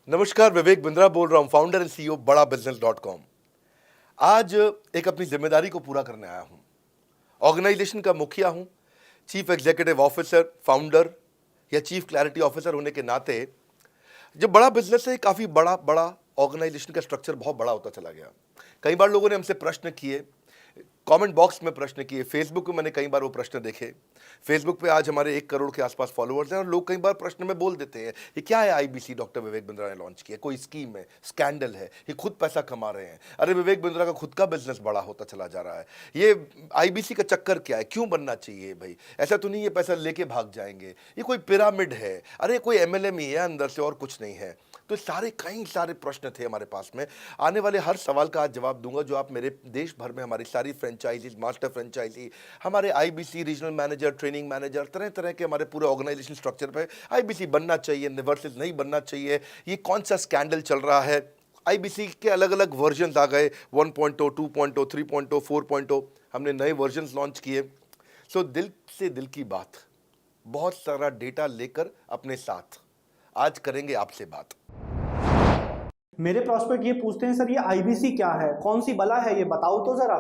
नमस्कार, विवेक बिंद्रा बोल रहा हूं, फाउंडर एंड सीईओ बड़ा बिजनेस .com। आज एक अपनी जिम्मेदारी को पूरा करने आया हूं। ऑर्गेनाइजेशन का मुखिया हूं, चीफ एग्जीक्यूटिव ऑफिसर, फाउंडर या चीफ क्लैरिटी ऑफिसर होने के नाते जब बड़ा बिजनेस है, काफी बड़ा बड़ा ऑर्गेनाइजेशन का स्ट्रक्चर बहुत बड़ा होता चला गया। कई बार लोगों ने हमसे प्रश्न किए, कमेंट बॉक्स में प्रश्न किए, फेसबुक पे मैंने कई बार वो प्रश्न देखे। फेसबुक पे आज हमारे 1 करोड़ के आसपास फॉलोअर्स हैं और लोग कई बार प्रश्न में बोल देते हैं, ये क्या है आईबीसी डॉक्टर विवेक बिंद्रा ने लॉन्च किया, कोई स्कीम है, स्कैंडल है, ये खुद पैसा कमा रहे हैं। अरे विवेक बिंद्रा का खुद का बिजनेस बड़ा होता चला जा रहा है, ये आईबीसी का चक्कर क्या है, क्यों बनना चाहिए भाई, ऐसा तो नहीं ये पैसा लेके भाग जाएंगे, ये कोई पिरामिड है, अरे कोई एमएलएम ही है अंदर से और कुछ नहीं है। तो कई सारे प्रश्न थे हमारे पास में। आने वाले हर सवाल का आज जवाब दूंगा जो आप मेरे देश भर में हमारी सारी फ्रेंचाइजीज, मास्टर फ्रेंचाइजी, हमारे IBC regional manager, training manager, तरह तरह के हमारे पूरे ऑर्गेनाइजेशन स्ट्रक्चर पे आईबीसी बनना चाहिए वर्सेस नहीं बनना चाहिए, ये कौन सा स्कैंडल चल रहा है। आईबीसी के अलग अलग वर्जन आ गए, 1.0, 2.0, 3.0, 4.0, हमने नए वर्जन लॉन्च किए। सो दिल से दिल की बात, बहुत सारा डेटा लेकर अपने साथ आज करेंगे आपसे बात। मेरे प्रॉस्पेक्ट ये पूछते हैं, सर ये आईबीसी क्या है, कौन सी बला है, ये बताओ तो जरा।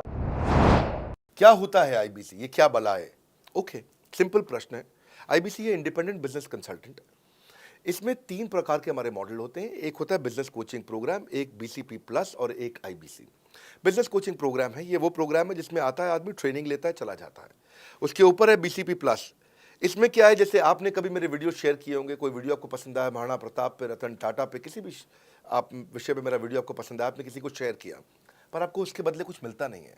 क्या होता है आईबीसी, ये क्या बला है? ओके, सिंपल प्रश्न है। आईबीसी है इंडिपेंडेंट बिजनेस कंसल्टेंट। इसमें 3 प्रकार के हमारे मॉडल होते हैं। एक होता है बिजनेस कोचिंग प्रोग्राम, एक बीसीपी प्लस और एक आईबीसी। बिजनेस कोचिंग प्रोग्राम है, ये वो प्रोग्राम है जिसमें आता है आदमी, ट्रेनिंग लेता है, चला जाता है। उसके ऊपर है बीसीपी प्लस। इसमें क्या है, जैसे आपने कभी मेरे वीडियो शेयर किए होंगे, कोई वीडियो आपको पसंद आया, महाराणा प्रताप पे, रतन टाटा पे, किसी भी आप विषय पे मेरा वीडियो आपको पसंद आया, आपने किसी को शेयर किया, पर आपको उसके बदले कुछ मिलता नहीं है।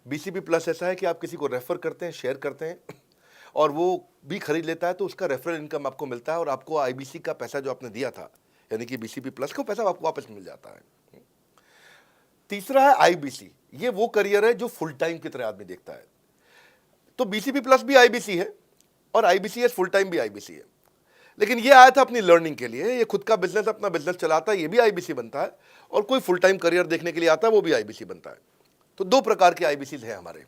बीसीपी प्लस ऐसा है कि आप किसी को रेफर करते हैं, शेयर करते हैं और वो भी खरीद लेता है, तो उसका रेफरल इनकम आपको मिलता है और आपको आईबीसी का पैसा जो आपने दिया था, यानी कि बीसीपी प्लस का पैसा आपको वापस मिल जाता है। तीसरा है आईबीसी, ये वो करियर है जो फुल टाइम की तरह आदमी देखता है। तो बीसीपी प्लस भी आईबीसी है और आईबीसी फुल टाइम भी आईबीसी है। लेकिन ये आया था अपनी लर्निंग के लिए, ये खुद का बिजनेस, अपना बिजनेस चलाता है, ये भी आईबीसी बनता है, और कोई फुल टाइम करियर देखने के लिए आता है, वो भी आईबीसी बनता है। तो 2 प्रकार के आईबीसी हैं हमारे।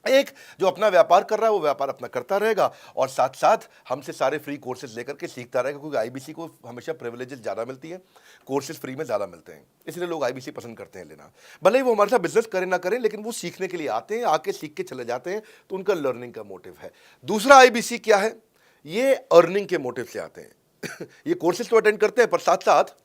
एक जो अपना व्यापार कर रहा है वो व्यापार अपना करता रहेगा और साथ साथ हमसे सारे फ्री कोर्सेज लेकर के सीखता रहेगा, क्योंकि आईबीसी को हमेशा प्रिविलेजेस ज़्यादा मिलती है, कोर्सेज फ्री में ज़्यादा मिलते हैं, इसलिए लोग आईबीसी पसंद करते हैं लेना। भले ही वो हमारे साथ बिजनेस करें ना करें, लेकिन वो सीखने के लिए आते हैं, आके सीख के चले जाते हैं, तो उनका लर्निंग का मोटिव है। दूसरा आईबीसी क्या है, ये अर्निंग के मोटिव से आते हैं ये कोर्सेज तो अटेंड करते हैं, पर साथ साथ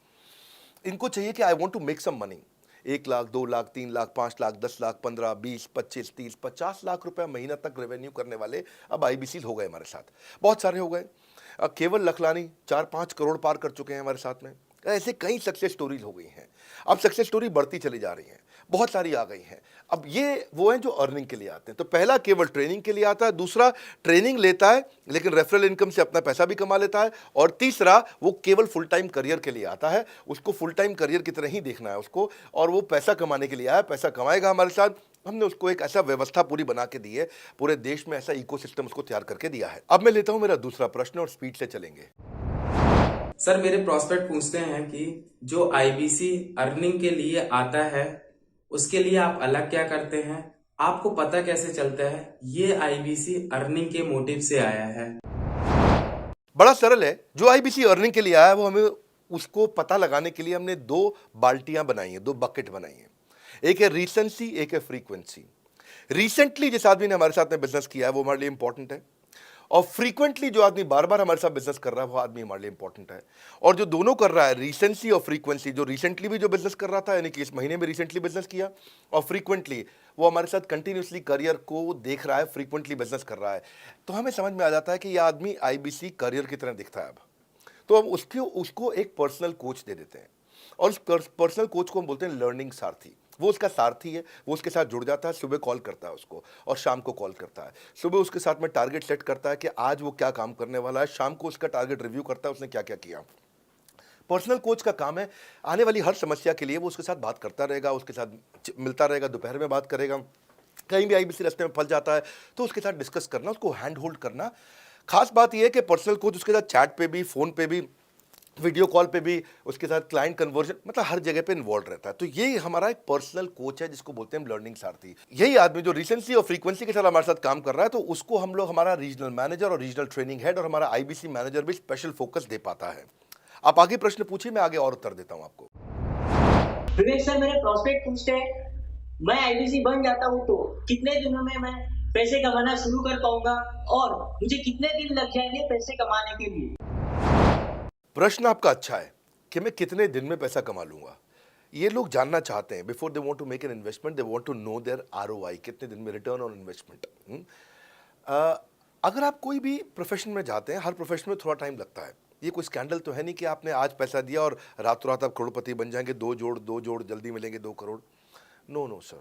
इनको चाहिए कि I want to make some money. 1 lakh, 2 lakh, 3 lakh, 5 lakh, 10 lakh, 15, 20, 25, 30, 50 lakh रुपए महीना तक रेवेन्यू करने वाले अब आईबीसी हो गए हमारे साथ, बहुत सारे हो गए। केवल लखलानी 4-5 करोड़ पार कर चुके हैं हमारे साथ में। ऐसे कई सक्सेस स्टोरीज हो गई हैं। अब सक्सेस स्टोरी बढ़ती चली जा रही हैं, बहुत सारी आ गई हैं। अब ये वो हैं जो अर्निंग के लिए आते हैं। तो पहला केवल ट्रेनिंग के लिए आता है, दूसरा ट्रेनिंग लेता है लेकिन रेफरल इनकम से अपना पैसा भी कमा लेता है, और तीसरा वो केवल फुल टाइम करियर के लिए आता है, उसको फुल टाइम करियर की तरह ही देखना है उसको, और वो पैसा कमाने के लिए आया, पैसा कमाएगा हमारे साथ। हमने उसको एक ऐसा व्यवस्था पूरी बना के दी है, पूरे देश में ऐसा इकोसिस्टम उसको तैयार करके दिया है। अब मैं लेता हूं मेरा दूसरा प्रश्न और स्पीड से चलेंगे। सर मेरे प्रॉस्पेक्ट पूछते हैं कि जो आईबीसी अर्निंग के लिए आता है उसके लिए आप अलग क्या करते हैं, आपको पता कैसे चलता है ये आईबीसी अर्निंग के मोटिव से आया है? बड़ा सरल है, जो आईबीसी अर्निंग के लिए आया है वो हमें उसको पता लगाने के लिए हमने 2 बाल्टियां बनाई हैं, 2 बकेट बनाई हैं। एक है रीसेंसी, एक है फ्रीक्वेंसी। रिसेंटली जिस आदमी ने हमारे साथ में बिजनेस किया है वो हमारे लिए इंपॉर्टेंट है, और फ्रीक्वेंटली जो आदमी बार बार हमारे साथ बिजनेस कर रहा है वो आदमी हमारे लिए इंपॉर्टेंट है। और जो दोनों कर रहा है, रिसेंसी और फ्रीक्वेंसी, जो रिसेंटली भी जो बिजनेस कर रहा था, यानी कि इस महीने में रिसेंटली बिजनेस किया, और फ्रीक्वेंटली वो हमारे साथ कंटिन्यूसली करियर को देख रहा है, फ्रीक्वेंटली बिजनेस कर रहा है, तो हमें समझ में आ जाता है कि यह आदमी आईबीसी करियर की तरह दिखता है। अब तो हम उसको एक पर्सनल कोच दे देते हैं, और उस पर्सनल कोच को हम बोलते हैं लर्निंग सारथी। वो उसका सारथी है, वो उसके साथ जुड़ जाता है, सुबह कॉल करता है उसको और शाम को कॉल करता है। सुबह उसके साथ में टारगेट सेट करता है कि आज वो क्या काम करने वाला है, शाम को उसका टारगेट रिव्यू करता है उसने क्या क्या किया। पर्सनल कोच का काम है आने वाली हर समस्या के लिए वो उसके साथ बात करता रहेगा, उसके साथ मिलता रहेगा, दोपहर में बात करेगा, कहीं भी आईबीसी रास्ते में फंस जाता है तो उसके साथ डिस्कस करना, उसको हैंड होल्ड करना। खास बात यह है कि पर्सनल कोच उसके साथ चैट पे भी, फोन पे भी, वीडियो कॉल पे भी, उसके साथ क्लाइंट कन्वर्जन, मतलब हर जगह पे इन्वॉल्व रहता है। तो ये हमारा एक पर्सनल कोच है जिसको बोलते हैं लर्निंग सारथी। यही आदमी जो रिसेंसी और फ्रीक्वेंसी के साथ हमारे साथ काम कर रहा है, तो उसको हम लोग हमारा रीजनल मैनेजर और रीजनल ट्रेनिंग हेड और हमारा आईबीसी मैनेजर भी स्पेशल फोकस दे पाता है। आप आगे प्रश्न पूछिए, मैं आगे और उत्तर देता हूं आपको। विवेक सर, मेरे प्रोस्पेक्ट पूछते हैं, मैं आईबीसी बन जाता हूँ तो कितने दिनों में मैं पैसे कमाना शुरू कर पाऊंगा और मुझे कितने दिन लग जाएंगे पैसे कमाने के लिए? प्रश्न आपका अच्छा है कि मैं कितने दिन में पैसा कमा लूंगा। ये लोग जानना चाहते हैं, before they want to make an investment they want to know their ROI, कितने दिन में रिटर्न ऑन इन्वेस्टमेंट। अगर आप कोई भी प्रोफेशन में जाते हैं, हर प्रोफेशन में थोड़ा टाइम लगता है। ये कोई स्कैंडल तो है नहीं कि आपने आज पैसा दिया और रातों रात आप करोड़पति बन जाएंगे, दो जोड़ जल्दी मिलेंगे 2 करोड़। नो नो सर,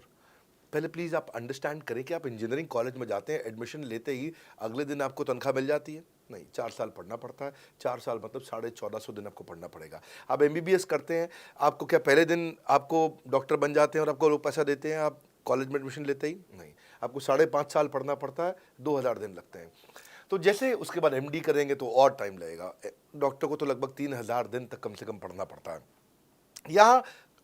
पहले प्लीज़ आप अंडरस्टैंड करें कि आप इंजीनियरिंग कॉलेज में जाते हैं, एडमिशन लेते ही अगले दिन आपको तनख्वाह मिल जाती है? नहीं, 4 साल पढ़ना पड़ता है। 4 साल मतलब 1450 दिन आपको पढ़ना पड़ेगा। आप एमबीबीएस करते हैं, आपको क्या पहले दिन आपको डॉक्टर बन जाते हैं और आपको लोग पैसा देते हैं आप कॉलेज में एडमिशन लेते ही? नहीं, आपको 5.5 साल पढ़ना पड़ता है, 2000 दिन लगते हैं। तो जैसे उसके बाद एमडी करेंगे तो और टाइम लगेगा। डॉक्टर को तो लगभग 3000 दिन तक कम से कम पढ़ना पड़ता है। यहाँ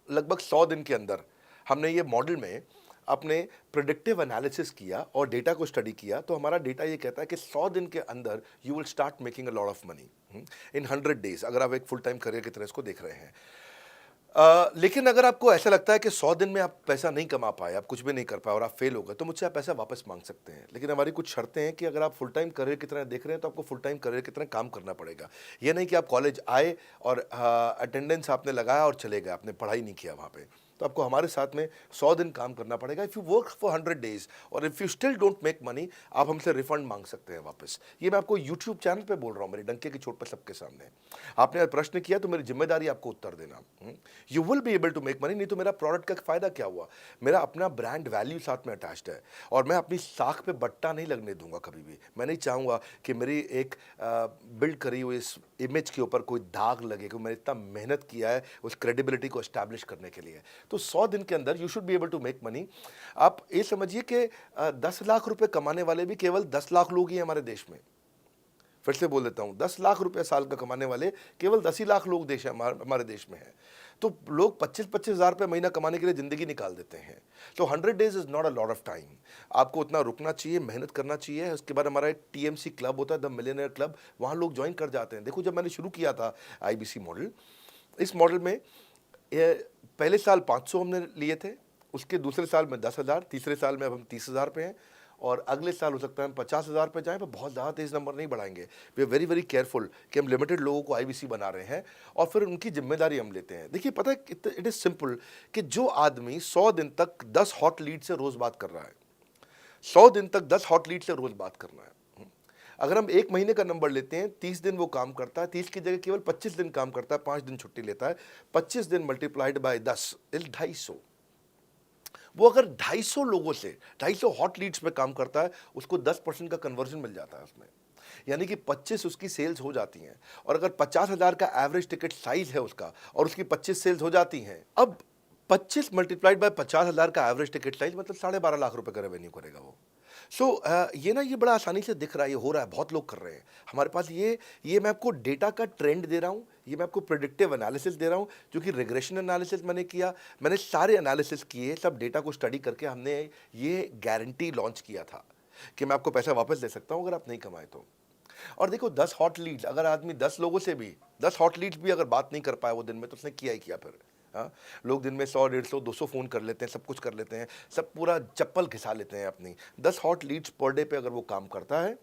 लगभग 100 दिन के अंदर हमने ये मॉडल में अपने प्रिडिक्टिव एनालिसिस किया और डेटा को स्टडी किया, तो हमारा डेटा ये कहता है कि 100 दिन के अंदर you will start making a lot of money in 100 days, अगर आप एक फुल टाइम करियर की तरह इसको देख रहे हैं। लेकिन अगर आपको ऐसा लगता है कि 100 दिन में आप पैसा नहीं कमा पाए, आप कुछ भी नहीं कर पाए और आप फेल हो गए, तो मुझसे आप पैसा वापस मांग सकते हैं। लेकिन हमारी कुछ शर्तें हैं कि अगर आप फुल टाइम करियर की तरह देख रहे हैं तो आपको फुल टाइम करियर की तरह काम करना पड़ेगा। ये नहीं कि आप कॉलेज आए और अटेंडेंस आपने लगाया और चले गए, आपने पढ़ाई नहीं किया वहाँ पे। तो आपको हमारे साथ में 100 दिन काम करना पड़ेगा। If you work for 100 days और if you still don't make money, आप हमसे रिफंड मांग सकते हैं वापस। ये मैं आपको यूट्यूब चैनल पे बोल रहा हूँ, मेरे डंके की चोट पर सबके सामने। आपने प्रश्न किया तो मेरी जिम्मेदारी आपको उत्तर देना। You will be able to make money, नहीं तो मेरा प्रोडक्ट का फ़ायदा क्या हुआ? मेरा अपना ब्रांड वैल्यू साथ में अटैच्ड है और मैं अपनी साख पे बट्टा नहीं लगने दूंगा कभी भी। मैं नहीं चाहूँगा कि मेरी एक बिल्ड करी हुई इस इमेज के ऊपर कोई दाग लगे, कि मैंने इतना मेहनत किया है उस क्रेडिबिलिटी को एस्टैब्लिश करने के लिए। तो 100 दिन के अंदर you should be able to make money. आप ये समझिए कि 10 लाख रुपए कमाने वाले भी केवल 10 लाख लोग ही हैं हमारे देश में। फिर से बोल देता हूँ, 10 लाख रुपए साल का कमाने वाले केवल 10 ही लाख लोग हमारे देश में हैं। तो लोग 25-25 हज़ार रुपये महीना कमाने के लिए ज़िंदगी निकाल देते हैं। तो 100 days is not a lot of time. आपको उतना रुकना चाहिए, मेहनत करना चाहिए। उसके बाद हमारा एक टीएमसी क्लब होता है, द मिलियनेयर क्लब, वहाँ लोग ज्वाइन कर जाते हैं। देखो, जब मैंने शुरू किया था आईबीसी मॉडल, इस मॉडल में पहले साल 500 हमने लिए थे, उसके दूसरे साल में 10,000, तीसरे साल में अब हम 30,000 पे हैं और अगले साल हो सकता है हम 50,000 पे जाएं, पर बहुत ज़्यादा तेज़ नंबर नहीं बढ़ाएंगे। We are very very careful कि हम लिमिटेड लोगों को आईबीसी बना रहे हैं और फिर उनकी जिम्मेदारी हम लेते हैं। देखिए, पता है इट इज़ सिंपल कि जो आदमी 100 दिन तक 10 हॉट लीड से रोज़ बात कर रहा है, 100 दिन तक 10 हॉट लीड से रोज़ बात करना है। अगर हम 1 महीने का नंबर लेते हैं, 30 दिन वो काम करता है, 30 की जगह केवल 25 दिन काम करता है, 5 दिन छुट्टी लेता है, 25 दिन मल्टीप्लाइड बाय 10 इज 250। वो अगर 250 लोगों से 250 हॉट लीड्स पे काम करता है, उसको 10% का कन्वर्जन मिल जाता है उसमें, यानी कि 25 उसकी सेल्स हो जाती हैं। और अगर 50,000 का एवरेज टिकट साइज है उसका और उसकी 25 सेल्स हो जाती हैं, अब 25 मल्टीप्लाइड बाय 50,000 का एवरेज टिकट साइज मतलब 12.5 लाख रुपए का रेवेन्यू करेगा वो। ये ना, ये बड़ा आसानी से दिख रहा है, ये हो रहा है, बहुत लोग कर रहे हैं हमारे पास। ये मैं आपको डेटा का ट्रेंड दे रहा हूँ, ये मैं आपको प्रेडिक्टिव एनालिसिस दे रहा हूँ, जो कि रिग्रेशन एनालिसिस मैंने किया। मैंने सारे एनालिसिस किए, सब डेटा को स्टडी करके हमने ये गारंटी लॉन्च किया था कि मैं आपको पैसा वापस दे सकता हूँ अगर आप नहीं कमाए तो। और देखो, 10 हॉट लीड्स, अगर आदमी 10 लोगों से भी 10 हॉट लीड्स भी अगर बात नहीं कर पाए वो दिन में, तो उसने किया ही किया फिर। हाँ, लोग दिन में 100, 150, 200 फ़ोन कर लेते हैं, सब कुछ कर लेते हैं, सब पूरा चप्पल घिसा लेते हैं अपनी। 10 हॉट लीड्स पर डे पे अगर वो काम करता है,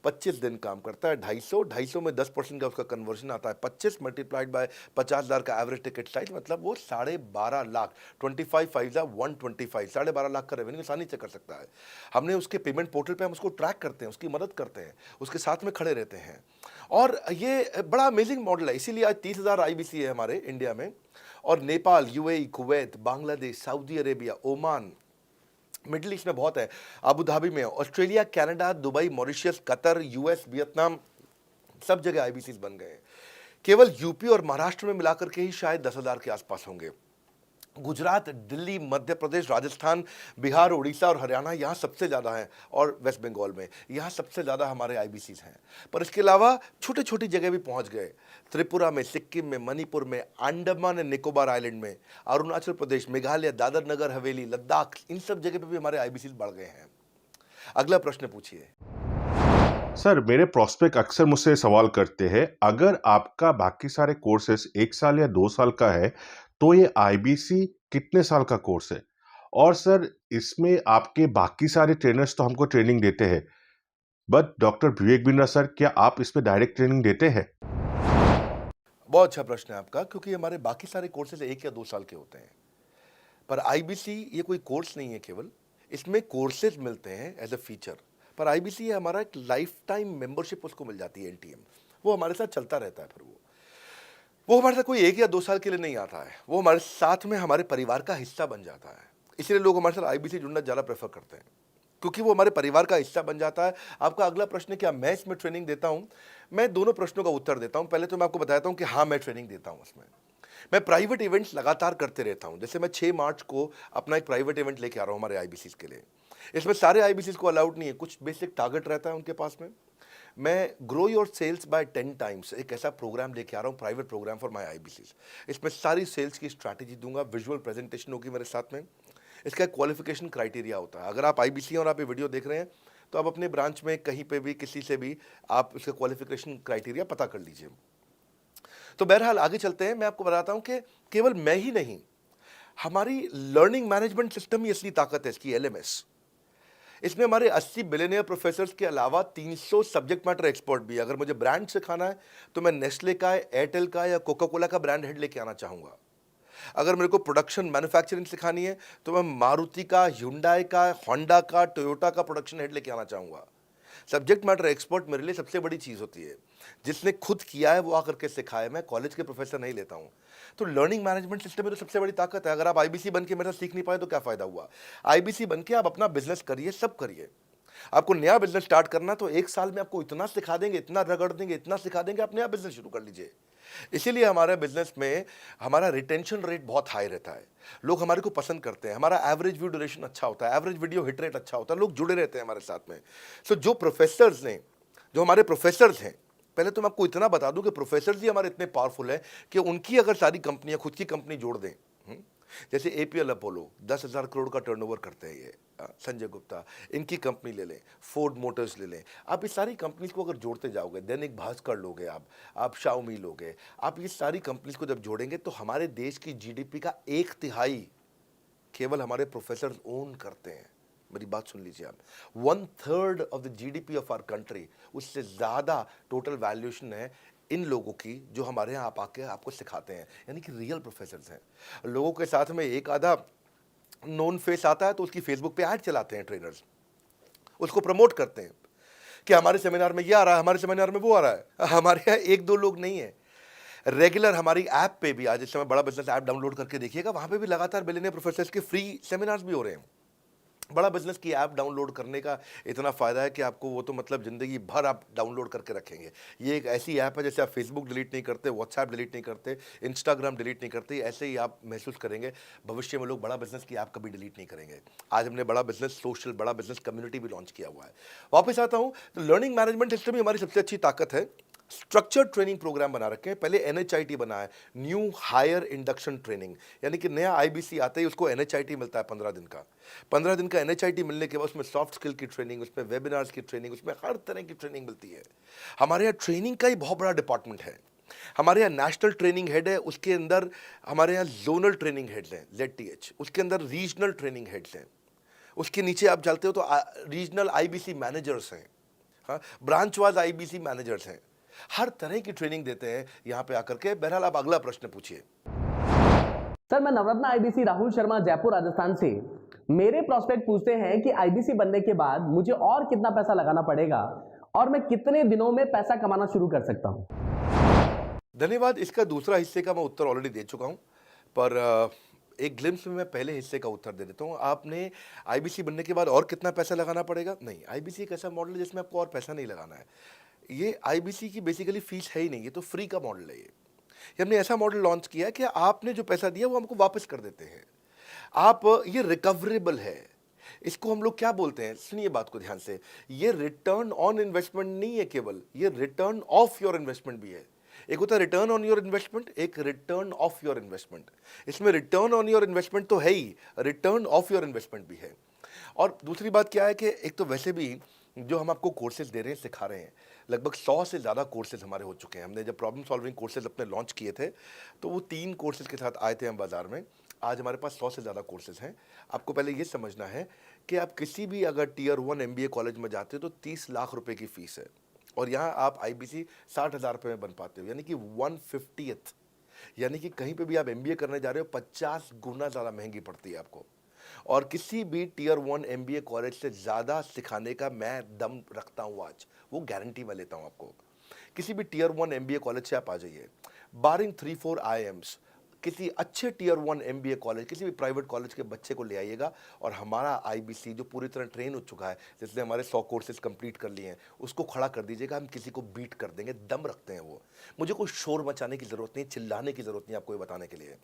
25 दिन काम करता है, 250 में 10% का उसका कन्वर्जन आता है, 25 मल्टीप्लाइड बाय 50,000 का एवरेज टिकट साइज, मतलब वो 12.5 लाख, 25 5 125, 12.5 लाख का रेवेन्यू आसानी से कर सकता है। हमने उसके पेमेंट पोर्टल पे हम उसको ट्रैक करते हैं, उसकी मदद करते हैं, उसके साथ में खड़े रहते हैं। और ये बड़ा अमेजिंग मॉडल है, इसीलिए आज 30,000 आईबीसी है हमारे इंडिया में। और Nepal, UAE, Kuwait, Bangladesh, Saudi Arabia, Oman, middle east में बहुत है, अबू धाबी में, Australia, Canada, Dubai, Mauritius, Qatar, US, Vietnam, सब जगह आईबीसीज बन गए हैं। केवल यूपी और महाराष्ट्र में मिलाकर के ही शायद 10,000 के आसपास होंगे। गुजरात, दिल्ली, मध्य प्रदेश, राजस्थान, बिहार, उड़ीसा और हरियाणा, यहाँ सबसे ज़्यादा हैं, और वेस्ट बंगाल में यहाँ सबसे ज़्यादा हमारे आईबीसीज हैं। पर इसके अलावा छोटी छोटी जगह भी पहुँच गए, त्रिपुरा में, सिक्किम में, मणिपुर में, अंडमान एंड निकोबार आइलैंड में, अरुणाचल प्रदेश, मेघालय, दादर नगर हवेली, लद्दाख, इन सब जगह पे भी हमारे आईबीसीज बढ़ गए हैं। अगला प्रश्न पूछिए। सर, मेरे प्रोस्पेक्ट अक्सर मुझसे सवाल करते हैं, अगर आपका बाकी सारे कोर्सेस 1 साल या 2 साल का है, तो ये आईबीसी कितने साल का कोर्स है? और सर, इसमें आपके बाकी सारे ट्रेनर्स तो हमको ट्रेनिंग देते हैं, but doctor Vivek Bindra sir, क्या आप इसमें डायरेक्ट ट्रेनिंग देते हैं? बहुत अच्छा प्रश्न है आपका, क्योंकि हमारे बाकी सारे कोर्सेज 1 या 2 साल के होते हैं, पर आईबीसी ये कोई कोर्स नहीं है केवल, इसमें कोर्सेज मिलते हैं एज अ फीचर। पर आईबीसी हमारा एक लाइफ टाइम मेंबरशिप उसको मिल जाती है, एनटीएम, वो हमारे साथ चलता रहता है। फिर वो हमारे साथ कोई 1 या 2 साल के लिए नहीं आता है, वो हमारे साथ में हमारे परिवार का हिस्सा बन जाता है। इसलिए लोग हमारे साथ आईबीसी जुड़ना ज़्यादा प्रेफर करते हैं, क्योंकि वो हमारे परिवार का हिस्सा बन जाता है। आपका अगला प्रश्न है, क्या मैं इसमें ट्रेनिंग देता हूँ? मैं दोनों प्रश्नों का उत्तर देता हूँ। पहले तो मैं आपको बताता हूँ कि हाँ, मैं ट्रेनिंग देता हूँ उसमें। मैं प्राइवेट इवेंट्स लगातार करते रहता हूँ। जैसे मैं 6 मार्च को अपना एक प्राइवेट इवेंट लेके आ रहा हूँ हमारे आईबीसी के लिए। इसमें सारे आईबीसी को अलाउड नहीं है, कुछ बेसिक टारगेट रहता है उनके पास में। मैं grow your sales by 10 times एक ऐसा प्रोग्राम लेके आ रहा हूँ, private program for my IBC. इसमें सारी सेल्स की स्ट्रैटेजी दूंगा, विजुअल प्रेजेंटेशन होगी मेरे साथ में। इसका एक क्वालिफिकेशन क्राइटेरिया होता है। अगर आप आईबीसी और आप ये वीडियो देख रहे हैं, तो आप अपने ब्रांच में कहीं पे भी किसी से भी आप इसका क्वालिफिकेशन क्राइटेरिया पता कर लीजिए। तो बहरहाल आगे चलते हैं। मैं आपको बताता हूं कि केवल मैं ही नहीं, हमारी लर्निंग मैनेजमेंट सिस्टम ही असली ताकत है इसकी, एलएमएस। इसमें हमारे 80 बिलियनियर प्रोफेसर्स के अलावा 300 सब्जेक्ट मैटर एक्सपर्ट भी है। अगर मुझे ब्रांड सिखाना है, तो मैं नेस्ले का, एयरटेल का या कोका कोला का ब्रांड हेड लेके आना चाहूँगा। अगर मेरे को प्रोडक्शन मैन्युफैक्चरिंग सिखानी है, तो मैं मारुति का, ह्युंडई का, होंडा का, टोयोटा का प्रोडक्शन हेड लेके आना चाहूँगा। सब्जेक्ट मैटर एक्सपर्ट मेरे लिए सबसे बड़ी चीज़ होती है। जिसने खुद किया है वो आकर के सिखाए। मैं कॉलेज के प्रोफेसर नहीं लेता हूँ। तो लर्निंग मैनेजमेंट सिस्टम में तो सबसे बड़ी ताकत है। अगर आप आईबीसी बन के मेरे साथ सीख नहीं पाए तो क्या फ़ायदा हुआ? आईबीसी बन के आप अपना बिजनेस करिए, सब करिए। आपको नया बिजनेस स्टार्ट करना, तो 1 साल में आपको इतना सिखा देंगे, इतना रगड़ देंगे, इतना सिखा देंगे, आप नया बिजनेस शुरू कर लीजिए। इसीलिए हमारे बिजनेस में हमारा रिटेंशन रेट बहुत हाई रहता है। लोग हमारे को पसंद करते हैं। हमारा एवरेज व्यू ड्यूरेशन अच्छा होता है, एवरेज वीडियो हिट रेट अच्छा होता है, लोग जुड़े रहते हैं हमारे साथ में। सो जो प्रोफेसर्स ने, जो हमारे प्रोफेसर्स हैं, पहले तो मैं आपको इतना बता दूं कि प्रोफेसर्स ही हमारे इतने पावरफुल हैं कि उनकी अगर सारी कंपनियां खुद की कंपनी जोड़ दें, जैसे एपीएल अपोलो 10,000 करोड़ का टर्नओवर करते हैं ये, संजय गुप्ता, इनकी कंपनी ले लें, फोर्ड मोटर्स ले लें। आप इस सारी कंपनीज को अगर जोड़ते जाओगे, दैनिक भास्कर लोगे, आप शाओमी लोगे, आप ये सारी कंपनीज को जब जोड़ेंगे, तो हमारे देश की जीडीपी का 1/3 केवल हमारे प्रोफेसर ओन करते हैं। मेरी बात सुन लीजिए आप, 1/3 of the GDP of our country, उससे ज़्यादा टोटल वैल्यूएशन है इन लोगों की, जो हमारे यहाँ आप आके आपको सिखाते हैं, यानी कि रियल प्रोफेसर्स हैं। लोगों के साथ में एक आधा नोन फेस आता है, तो उसकी फेसबुक पे ऐड चलाते हैं ट्रेनर्स, उसको प्रमोट करते हैं कि हमारे सेमिनार में ये आ रहा है, हमारे सेमिनार में वो आ रहा है। हमारे यहाँ 1-2 लोग नहीं है, रेगुलर हमारी ऐप पे भी, आज इस समय बड़ा बिजनेस ऐप डाउनलोड करके देखिएगा, वहाँ पे भी लगातार बिलियनियर प्रोफेसर्स के फ्री सेमिनार्स भी हो रहे हैं। बड़ा बिजनेस की ऐप डाउनलोड करने का इतना फ़ायदा है कि आपको वो तो मतलब ज़िंदगी भर आप डाउनलोड करके रखेंगे। ये एक ऐसी ऐप है, जैसे आप फेसबुक डिलीट नहीं करते, व्हाट्सएप डिलीट नहीं करते, इंस्टाग्राम डिलीट नहीं करते, ऐसे ही आप महसूस करेंगे। भविष्य में लोग बड़ा बिजनेस की ऐप कभी डिलीट नहीं करेंगे। आज हमने बड़ा बिजनेस सोशल, बड़ा बिजनेस कम्युनिटी भी लॉन्च किया हुआ है। वापस आता हूँ, तो लर्निंग मैनेजमेंट सिस्टम ही हमारी सबसे अच्छी ताकत है। स्ट्रक्चर्ड ट्रेनिंग प्रोग्राम बना रखे हैं। पहले एनएचआईटी बना है, न्यू हायर इंडक्शन ट्रेनिंग, यानी कि नया आईबीसी आता है, उसको एनएचआईटी मिलता है 15 दिन का। 15 दिन का एनएचआईटी मिलने के बाद उसमें सॉफ्ट स्किल की ट्रेनिंग, उसमें वेबिनार्स की ट्रेनिंग, उसमें हर तरह की ट्रेनिंग मिलती है। हमारे यहाँ ट्रेनिंग का ही बहुत बड़ा डिपार्टमेंट है। हमारे यहाँ नेशनल ट्रेनिंग हेड है, उसके अंदर हमारे यहाँ जोनल ट्रेनिंग हेड्स हैं, ZTH, उसके अंदर रीजनल ट्रेनिंग हेड्स हैं, उसके नीचे आप चलते हो तो रीजनल आईबीसी मैनेजर्स हैं, हाँ, ब्रांच वाइज आईबीसी मैनेजर्स हैं। हर तरह की ट्रेनिंग देते हैं यहाँ पे आकर के। बहरहाल आप अगला प्रश्न पूछिए। सर, मैं नवरत्न आईबीसी राहुल शर्मा, जयपुर राजस्थान से। मेरे प्रोस्पेक्ट पूछते हैं कि आईबीसी बनने के बाद मुझे और कितना पैसा लगाना पड़ेगा और मैं कितने दिनों में पैसा कमाना शुरू कर सकता हूं? धन्यवाद। इसका दूसरा हिस्से का मैं उत्तर ऑलरेडी दे चुका हूँ, पर एक ग्लिम्स में मैं पहले हिस्से का उत्तर दे देता हूँ। आपने आईबीसी बनने के बाद और कितना पैसा लगाना पड़ेगा? नहीं, आईबीसी एक ऐसा मॉडल है जिसमें आपको और पैसा नहीं लगाना है। ये आईबीसी की बेसिकली फीस है ही नहीं, ये तो फ्री का मॉडल है। ये हमने ऐसा मॉडल लॉन्च किया कि आपने जो पैसा दिया वो हमको वापस कर देते हैं। आप, ये रिकवरेबल है। इसको हम लोग क्या बोलते हैं, सुनिए बात को ध्यान से, ये रिटर्न ऑन इन्वेस्टमेंट नहीं है केवल, ये रिटर्न ऑफ योर इन्वेस्टमेंट भी है। एक होता है रिटर्न ऑन योर इन्वेस्टमेंट, एक रिटर्न ऑफ योर इन्वेस्टमेंट। इसमें रिटर्न ऑन योर इन्वेस्टमेंट तो है ही, रिटर्न ऑफ योर इन्वेस्टमेंट भी है। और दूसरी बात क्या है कि एक तो वैसे भी जो हम आपको कोर्सेज दे रहे हैं, सिखा रहे हैं, लगभग 100 से ज़्यादा कोर्सेज हमारे हो चुके हैं। हमने जब प्रॉब्लम सॉल्विंग कोर्सेज अपने लॉन्च किए थे तो वो 3 कोर्सेज के साथ आए थे हम बाज़ार में। आज हमारे पास 100 से ज़्यादा कोर्सेज हैं। आपको पहले ये समझना है कि आप किसी भी अगर टियर 1 MBA कॉलेज में जाते हो तो 30 लाख रुपए की फ़ीस है, और यहाँ आप IBC 60,000 रुपये में बन पाते हो, यानी कि 1/50th। यानी कि कहीं पे भी आप MBA करने जा रहे हो 50 गुना ज़्यादा महंगी पड़ती है आपको। और किसी भी टियर 1 MBA कॉलेज से ज़्यादा सिखाने का मैं दम रखता हूँ आज, वो गारंटी मैं लेता हूँ आपको। किसी भी टियर 1 MBA कॉलेज से आप आ जाइए, बारिंग 3-4 IIMs, किसी अच्छे टियर 1 MBA कॉलेज, किसी भी प्राइवेट कॉलेज के बच्चे को ले आइएगा, और हमारा IBC जो पूरी तरह ट्रेन हो चुका है, जिसने हमारे 100 कोर्सेज कंप्लीट कर लिए हैं, उसको खड़ा कर दीजिएगा, हम किसी को बीट कर देंगे। दम रखते हैं वो। मुझे कोई शोर मचाने की ज़रूरत नहीं, चिल्लाने की ज़रूरत नहीं आपको ये बताने के लिए।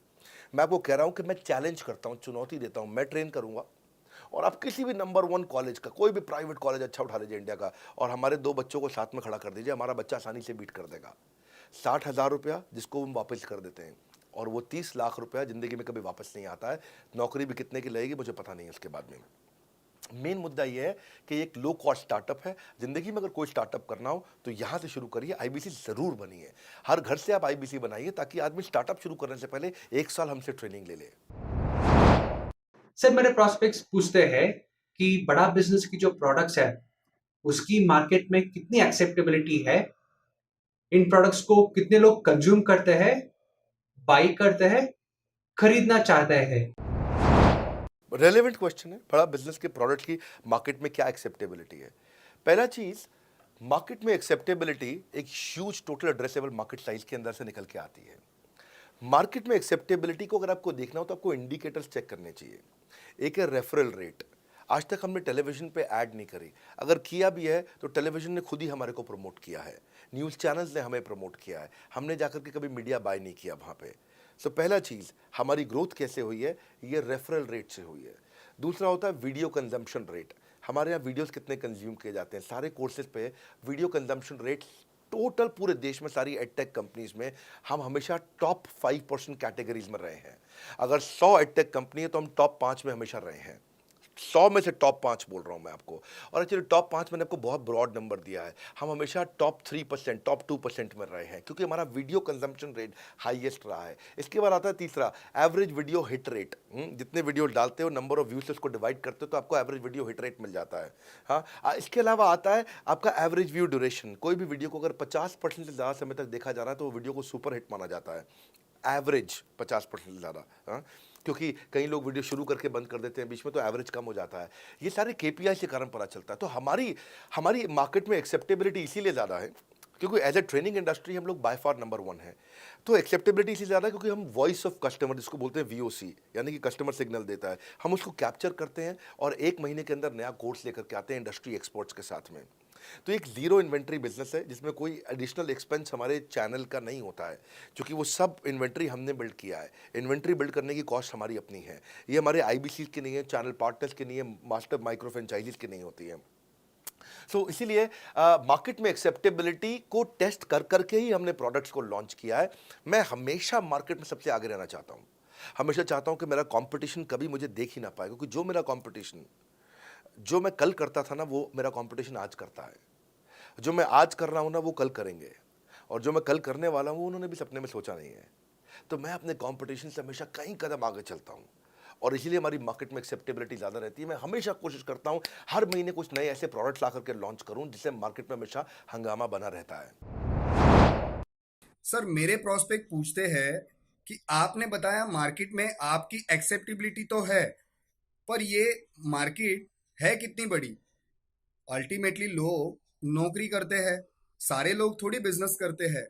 मैं आपको कह रहा हूँ कि मैं चैलेंज करता हूँ, चुनौती देता हूँ, मैं ट्रेन करूँगा, और आप किसी भी नंबर 1 कॉलेज का, कोई भी प्राइवेट कॉलेज अच्छा उठा लीजिए इंडिया का, और हमारे 2 बच्चों को साथ में खड़ा कर दीजिए, हमारा बच्चा आसानी से बीट कर देगा। 60,000 रुपया जिसको हम वापस कर देते हैं, और वो 30 लाख रुपया ज़िंदगी में कभी वापस नहीं आता है। नौकरी भी कितने की लगेगी मुझे पता नहीं है उसके बाद में। मेन मुद्दा ये है कि एक लो कॉस्ट स्टार्टअप है। ज़िंदगी में अगर कोई स्टार्टअप करना हो तो यहाँ से शुरू करिए, IBC ज़रूर बनिए। हर घर से आप IBC बनाइए, ताकि आदमी स्टार्टअप शुरू करने से पहले 1 साल हमसे ट्रेनिंग ले ले। सर मेरे प्रोस्पेक्ट्स पूछते हैं कि बड़ा बिजनेस की जो प्रोडक्ट्स है उसकी मार्केट में कितनी एक्सेप्टेबिलिटी है, इन प्रोडक्ट्स को कितने लोग कंज्यूम करते हैं, बाई करते हैं, खरीदना चाहते हैं। रेलेवेंट क्वेश्चन है। बड़ा बिजनेस के प्रोडक्ट की मार्केट में क्या एक्सेप्टेबिलिटी है? पहला चीज़, मार्केट में एक्सेप्टेबिलिटी एक huge total addressable market size के अंदर से निकल के आती है। मार्केट में एक्सेप्टेबिलिटी को अगर आपको देखना हो तो आपको इंडिकेटर्स चेक करने चाहिए। एक है रेफरल रेट। आज तक हमने टेलीविजन पे ऐड नहीं करी, अगर किया भी है तो टेलीविजन ने खुद ही हमारे को प्रमोट किया है, न्यूज़ चैनल्स ने हमें प्रमोट किया है, हमने जाकर के कभी मीडिया बाय नहीं किया वहाँ पे। सो पहला चीज़, हमारी ग्रोथ कैसे हुई है, ये रेफरल रेट से हुई है। दूसरा होता है वीडियो कंजम्पशन रेट। हमारे यहाँ वीडियोस कितने कंज्यूम किए जाते हैं, सारे कोर्सेज पे वीडियो कंजम्पशन रेट टोटल पूरे देश में सारी एडटेक कंपनीज में हम हमेशा टॉप 5% कैटेगरीज में रहे हैं। अगर 100 एडटेक कंपनी है तो हम टॉप 5 में हमेशा रहे हैं। 100 में से टॉप 5 बोल रहा हूँ मैं आपको, और एक्चुअली टॉप 5 मैंने आपको बहुत ब्रॉड नंबर दिया है। हम हमेशा टॉप 3%, टॉप 2% में रहे हैं, क्योंकि हमारा वीडियो कंजम्पशन रेट हाईएस्ट रहा है। इसके बाद आता है तीसरा, एवरेज वीडियो हिट रेट। जितने वीडियो डालते हो, नंबर ऑफ व्यूज से उसको डिवाइड करते हो तो आपको एवरेज वीडियो हिट रेट मिल जाता है। हाँ, इसके अलावा आता है आपका एवरेज व्यू ड्यूरेशन। कोई भी वीडियो को अगर 50% से ज़्यादा समय तक देखा जा रहा है तो वो वीडियो को सुपर हिट माना जाता है। एवरेज 50% से ज़्यादा, क्योंकि कई लोग वीडियो शुरू करके बंद कर देते हैं बीच में, तो एवरेज कम हो जाता है। ये सारे KPI के कारण पता चलता है। तो हमारी मार्केट में एक्सेप्टेबिलिटी इसीलिए ज़्यादा है क्योंकि एज ए ट्रेनिंग इंडस्ट्री हम लोग बाय फार नंबर 1 है। तो एक्सेप्टेबिलिटी इसलिए ज़्यादा है क्योंकि हम वॉइस ऑफ कस्टमर, जिसको बोलते हैं VOC, यानी कि कस्टमर सिग्नल देता है, हम उसको कैप्चर करते हैं और 1 महीने के अंदर नया कोर्स लेकर के आते हैं इंडस्ट्री एक्सपर्ट्स के साथ में। तो एक ज़ीरो इन्वेंट्री बिजनेस है जिसमें कोई एडिशनल एक्सपेंस हमारे चैनल का नहीं होता है, क्योंकि वो सब इन्वेंट्री हमने बिल्ड किया है। इन्वेंट्री बिल्ड करने की कॉस्ट हमारी अपनी है। ये हमारे IBC की नहीं है, चैनल पार्टनर्स की नहीं है, मास्टर माइक्रो फ्रेंचाइजीज की नहीं होती है। सो इसीलिए मार्केट में एक्सेप्टेबिलिटी को टेस्ट कर करके ही हमने प्रोडक्ट्स को लॉन्च किया है। मैं हमेशा मार्केट में सबसे आगे रहना चाहता हूँ। हमेशा चाहता हूँ कि मेरा कंपटीशन कभी मुझे देख ही ना पाए, क्योंकि जो मेरा कंपटीशन, जो मैं कल करता था ना, वो मेरा कंपटीशन आज करता है। जो मैं आज कर रहा हूँ ना, वो कल करेंगे, और जो मैं कल करने वाला हूँ उन्होंने भी सपने में सोचा नहीं है। तो मैं अपने कंपटीशन से हमेशा कई कदम आगे चलता हूँ, और इसीलिए हमारी मार्केट में एक्सेप्टेबिलिटी ज़्यादा रहती है। मैं हमेशा कोशिश करता हूँ हर महीने कुछ नए ऐसे प्रोडक्ट्स ला करके लॉन्च करूँ जिससे मार्केट में हमेशा हंगामा बना रहता है। सर मेरे प्रोस्पेक्ट पूछते हैं कि आपने बताया मार्केट में आपकी एक्सेप्टेबिलिटी तो है, पर ये मार्केट है कितनी बड़ी? अल्टीमेटली लोग नौकरी करते हैं, सारे लोग थोड़ी बिजनेस करते हैं।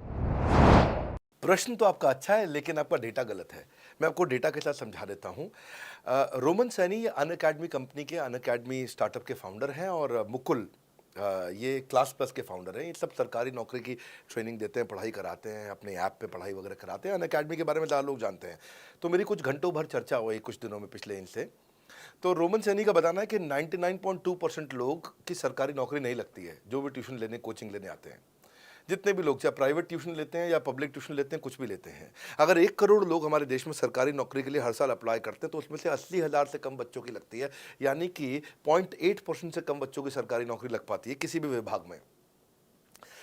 प्रश्न तो आपका अच्छा है, लेकिन आपका डेटा गलत है। मैं आपको डेटा के साथ समझा देता हूँ। रोमन सैनी ये अनअकैडमी कंपनी के, अनअकैडमी स्टार्टअप के फाउंडर हैं, और मुकुल ये क्लास प्लस के फाउंडर हैं। ये सब सरकारी नौकरी की ट्रेनिंग देते हैं, पढ़ाई कराते हैं, अपने ऐप पे पढ़ाई वगैरह कराते हैं। अनअकैडमी के बारे में ज़्यादा लोग जानते हैं। तो मेरी कुछ घंटों भर चर्चा हुई कुछ दिनों में पिछले इनसे। तो रोमन सैनी का बताना है कि 99.2% लोग की सरकारी नौकरी नहीं लगती है, जो भी ट्यूशन लेने, कोचिंग लेने आते हैं। जितने भी लोग चाहे प्राइवेट ट्यूशन लेते हैं या पब्लिक ट्यूशन लेते हैं, कुछ भी लेते हैं, अगर 1 करोड़ लोग हमारे देश में सरकारी नौकरी के लिए हर साल अप्लाई करते हैं तो उसमें से 80,000 से कम बच्चों की लगती है, यानी कि 0.8% से कम बच्चों की सरकारी नौकरी लग पाती है किसी भी विभाग में।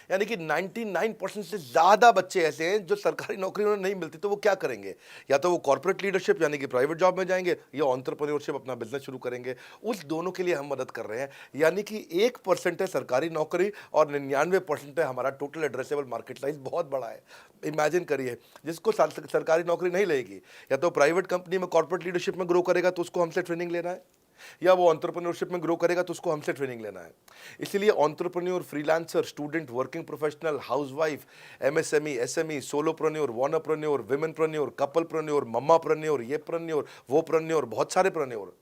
यानी कि 99% से ज़्यादा बच्चे ऐसे हैं जो सरकारी नौकरी उन्हें नहीं मिलती, तो वो क्या करेंगे? या तो वो कॉर्पोरेट लीडरशिप यानी कि प्राइवेट जॉब में जाएंगे या एंटरप्रेन्योरशिप अपना बिजनेस शुरू करेंगे। उस दोनों के लिए हम मदद कर रहे हैं, यानी कि 1% है सरकारी नौकरी और 99% है हमारा टोटल एड्रेसेबल मार्केट साइज। बहुत बड़ा है। इमेजिन करिए, जिसको सरकारी नौकरी नहीं लगेगी, या तो प्राइवेट कंपनी में कॉर्पोरेट लीडरशिप में ग्रो करेगा तो उसको हमसे ट्रेनिंग लेना है, या वो एंटरप्रेन्योरशिप में ग्रो करेगा तो उसको हमसे ट्रेनिंग लेना है। इसलिए entrepreneur, freelancer, student, working professional, housewife, MSME, SME, solopreneur, wannapreneur, womenpreneur, couplepreneur, mommapreneur, ये प्रेन्योर, वो प्रेन्योर, बहुत सारे प्रेन्योर,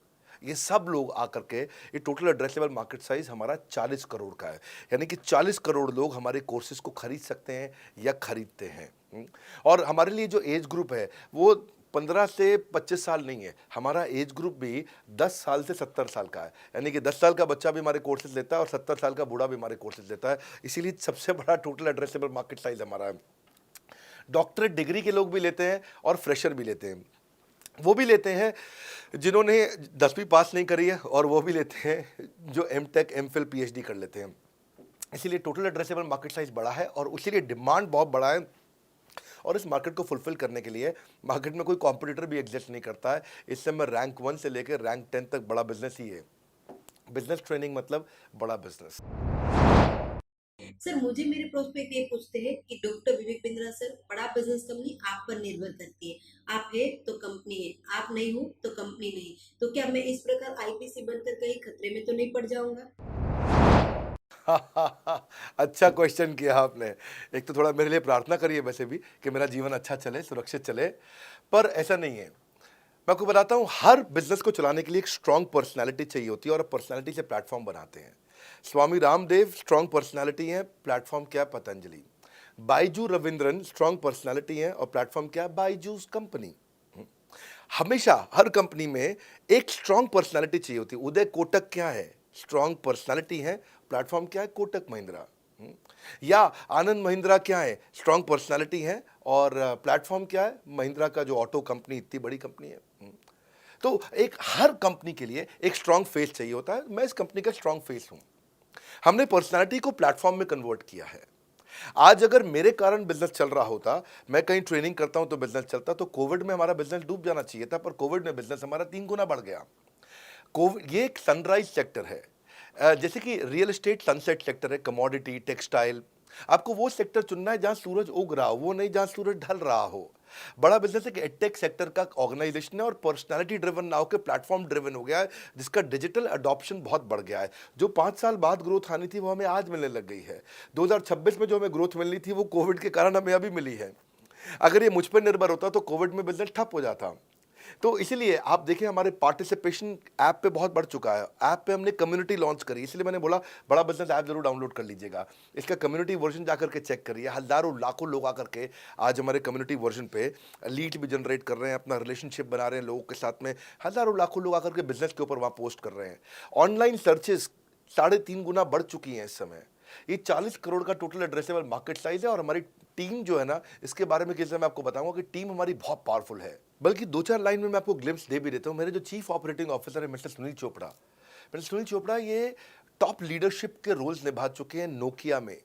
ये सब लोग आकर के ये टोटल एड्रेसेबल मार्केट साइज हमारा 40 करोड़ का है। यानी कि 40 करोड़ लोग हमारे कोर्सेज को खरीद सकते हैं या खरीदते हैं। और हमारे लिए जो एज ग्रुप है वो 15 से 25 साल नहीं है, हमारा एज ग्रुप भी 10 साल से 70 साल का है। यानी कि 10 साल का बच्चा भी हमारे कोर्सेज लेता है और 70 साल का बूढ़ा भी हमारे कोर्सेज लेता है। इसीलिए सबसे बड़ा टोटल एड्रेसेबल मार्केट साइज हमारा है। डॉक्टरेट डिग्री के लोग भी लेते हैं और फ्रेशर भी लेते हैं। वो भी लेते हैं जिन्होंने 10वीं पास नहीं करी है, और वो भी लेते हैं जो एमटेक, एमफिल, पीएचडी कर लेते हैं। इसीलिए टोटल एड्रेसेबल मार्केट साइज बड़ा है और उसीलिए डिमांड बहुत बड़ा है। और इस मार्केट को फुलफिल करने के लिए मार्केट में कोई कॉम्पिटिटर भी एग्जिस्ट नहीं करता है। इस समय रैंक 1 से लेकर रैंक 10 तक बड़ा बिजनेस ही है। बिजनेस ट्रेनिंग मतलब बड़ा बिजनेस। सर, मुझे मेरे प्रोस्पेक्ट ये पूछते हैं कि डॉक्टर विवेक बिंद्रा सर, बड़ा बिजनेस कंपनी आप पर निर्भर करती है। आप है तो कंपनी है, आप नहीं हो तो कंपनी नहीं। तो क्या मैं इस प्रकार आईपीसी बनकर कहीं खतरे में तो नहीं पड़ जाऊंगा? अच्छा क्वेश्चन किया आपने। एक तो थोड़ा मेरे लिए प्रार्थना करिए वैसे भी कि मेरा जीवन अच्छा चले, सुरक्षित चले, पर ऐसा नहीं है। मैं आपको बताता हूँ, हर बिजनेस को चलाने के लिए एक स्ट्रांग पर्सनालिटी चाहिए होती है और पर्सनालिटी से प्लेटफॉर्म बनाते हैं। स्वामी रामदेव स्ट्रांग पर्सनालिटी है, प्लेटफॉर्म क्या है? पतंजलि। बाइजू रविंद्रन स्ट्रांग पर्सनालिटी है और प्लेटफॉर्म क्या है? बाइजूस कंपनी। हमेशा हर कंपनी में एक स्ट्रांग पर्सनालिटी चाहिए होती है। उदय कोटक क्या है? स्ट्रांग पर्सनालिटी है, प्लेटफॉर्म क्या है? कोटक महिंद्रा। या आनंद महिंद्रा क्या है? स्ट्रांग पर्सनालिटी है और प्लेटफॉर्म क्या है? महिंद्रा का जो ऑटो कंपनी, इतनी बड़ी कंपनी है। तो एक हर कंपनी के लिए एक स्ट्रांग फेस चाहिए होता है। मैं इस कंपनी का स्ट्रांग फेस हूं। हमने पर्सनालिटी को प्लेटफॉर्म में कन्वर्ट किया है। आज अगर मेरे कारण बिजनेस चल रहा होता, मैं कहीं ट्रेनिंग करता हूं तो बिजनेस चलता, तो कोविड में हमारा बिजनेस डूब जाना चाहिए था, पर कोविड में बिजनेस हमारा 3 गुना बढ़ गया। कोविड ये एक सनराइज सेक्टर है, जैसे कि रियल एस्टेट सनसेट सेक्टर है, कमोडिटी, टेक्सटाइल। आपको वो सेक्टर चुनना है जहां सूरज उग रहा हो, वो नहीं जहां सूरज ढल रहा हो। बड़ा बिजनेस है कि एडटेक सेक्टर का ऑर्गेनाइजेशन है और पर्सनालिटी ड्रिवन ना होकर प्लेटफॉर्म ड्रिवन हो गया है, जिसका डिजिटल अडॉप्शन बहुत बढ़ गया है। जो 5 साल बाद ग्रोथ आनी थी वो हमें आज मिलने लग गई है। 2026 में जो हमें ग्रोथ मिलनी थी वो कोविड के कारण हमें अभी मिली है। अगर ये मुझ पर निर्भर होता तो कोविड में बिजनेस ठप हो जाता। तो इसीलिए आप देखिए, हमारे पार्टिसिपेशन ऐप पे बहुत बढ़ चुका है। ऐप पे हमने कम्युनिटी लॉन्च करी, इसलिए मैंने बोला बड़ा बिजनेस ऐप जरूर डाउनलोड कर लीजिएगा। इसका कम्युनिटी वर्जन जाकर के चेक करिए। हजारों लाखों लोग आकर के आज हमारे कम्युनिटी वर्जन पे लीड भी जनरेट कर रहे हैं, अपना रिलेशनशिप बना रहे हैं लोगों के साथ में। हजारों लाखों लोग आकर के बिजनेस के ऊपर वहाँ पोस्ट कर रहे हैं। ऑनलाइन सर्चेस 3.5 गुना बढ़ चुकी हैं इस समय। ये 40 करोड़ का टोटल एड्रेसेबल मार्केट साइज है और हमारी टीम जो है ना, इसके बारे में किसी मैं आपको बताऊंगा कि टीम हमारी बहुत पावरफुल है। बल्कि 2-4 लाइन में मैं आपको ग्लिम्स दे भी देता हूं। मेरे जो चीफ ऑपरेटिंग ऑफिसर है मिस्टर सुनील चोपड़ा, ये टॉप लीडरशिप के रोल्स निभा चुके हैं नोकिया में,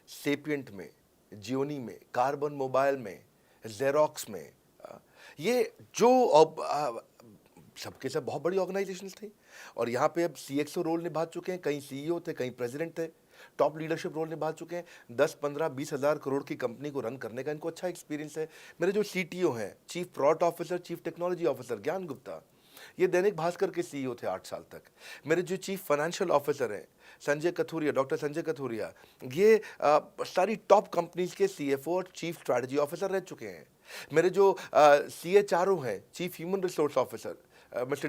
सेपियंट में, जियोनी में, कार्बन मोबाइल में, जेरोक्स में। ये जो सबके सब बहुत बड़ी ऑर्गेनाइजेशंस थी और यहाँ पे अब सीएक्सओ रोल निभा चुके हैं, कहीं सीईओ थे, कहीं प्रेसिडेंट थे, टॉप लीडरशिप रोल निभा चुके हैं। 10, 15, 20 हज़ार करोड़ की कंपनी को रन करने का इनको अच्छा एक्सपीरियंस है। मेरे जो सीटीओ हैं, chief product officer, chief technology officer ज्ञान गुप्ता, ये दैनिक भास्कर के सीईओ थे 8 साल तक। मेरे जो चीफ फाइनेंशियल ऑफिसर हैं संजय कथुरिया, डॉक्टर संजय कथुरिया, ये सारी टॉप कंपनीज के सीएफओ और चीफ स्ट्रैटेजी ऑफिसर रह चुके हैं। मेरे जो CHRO हैं, chief human resource officer mister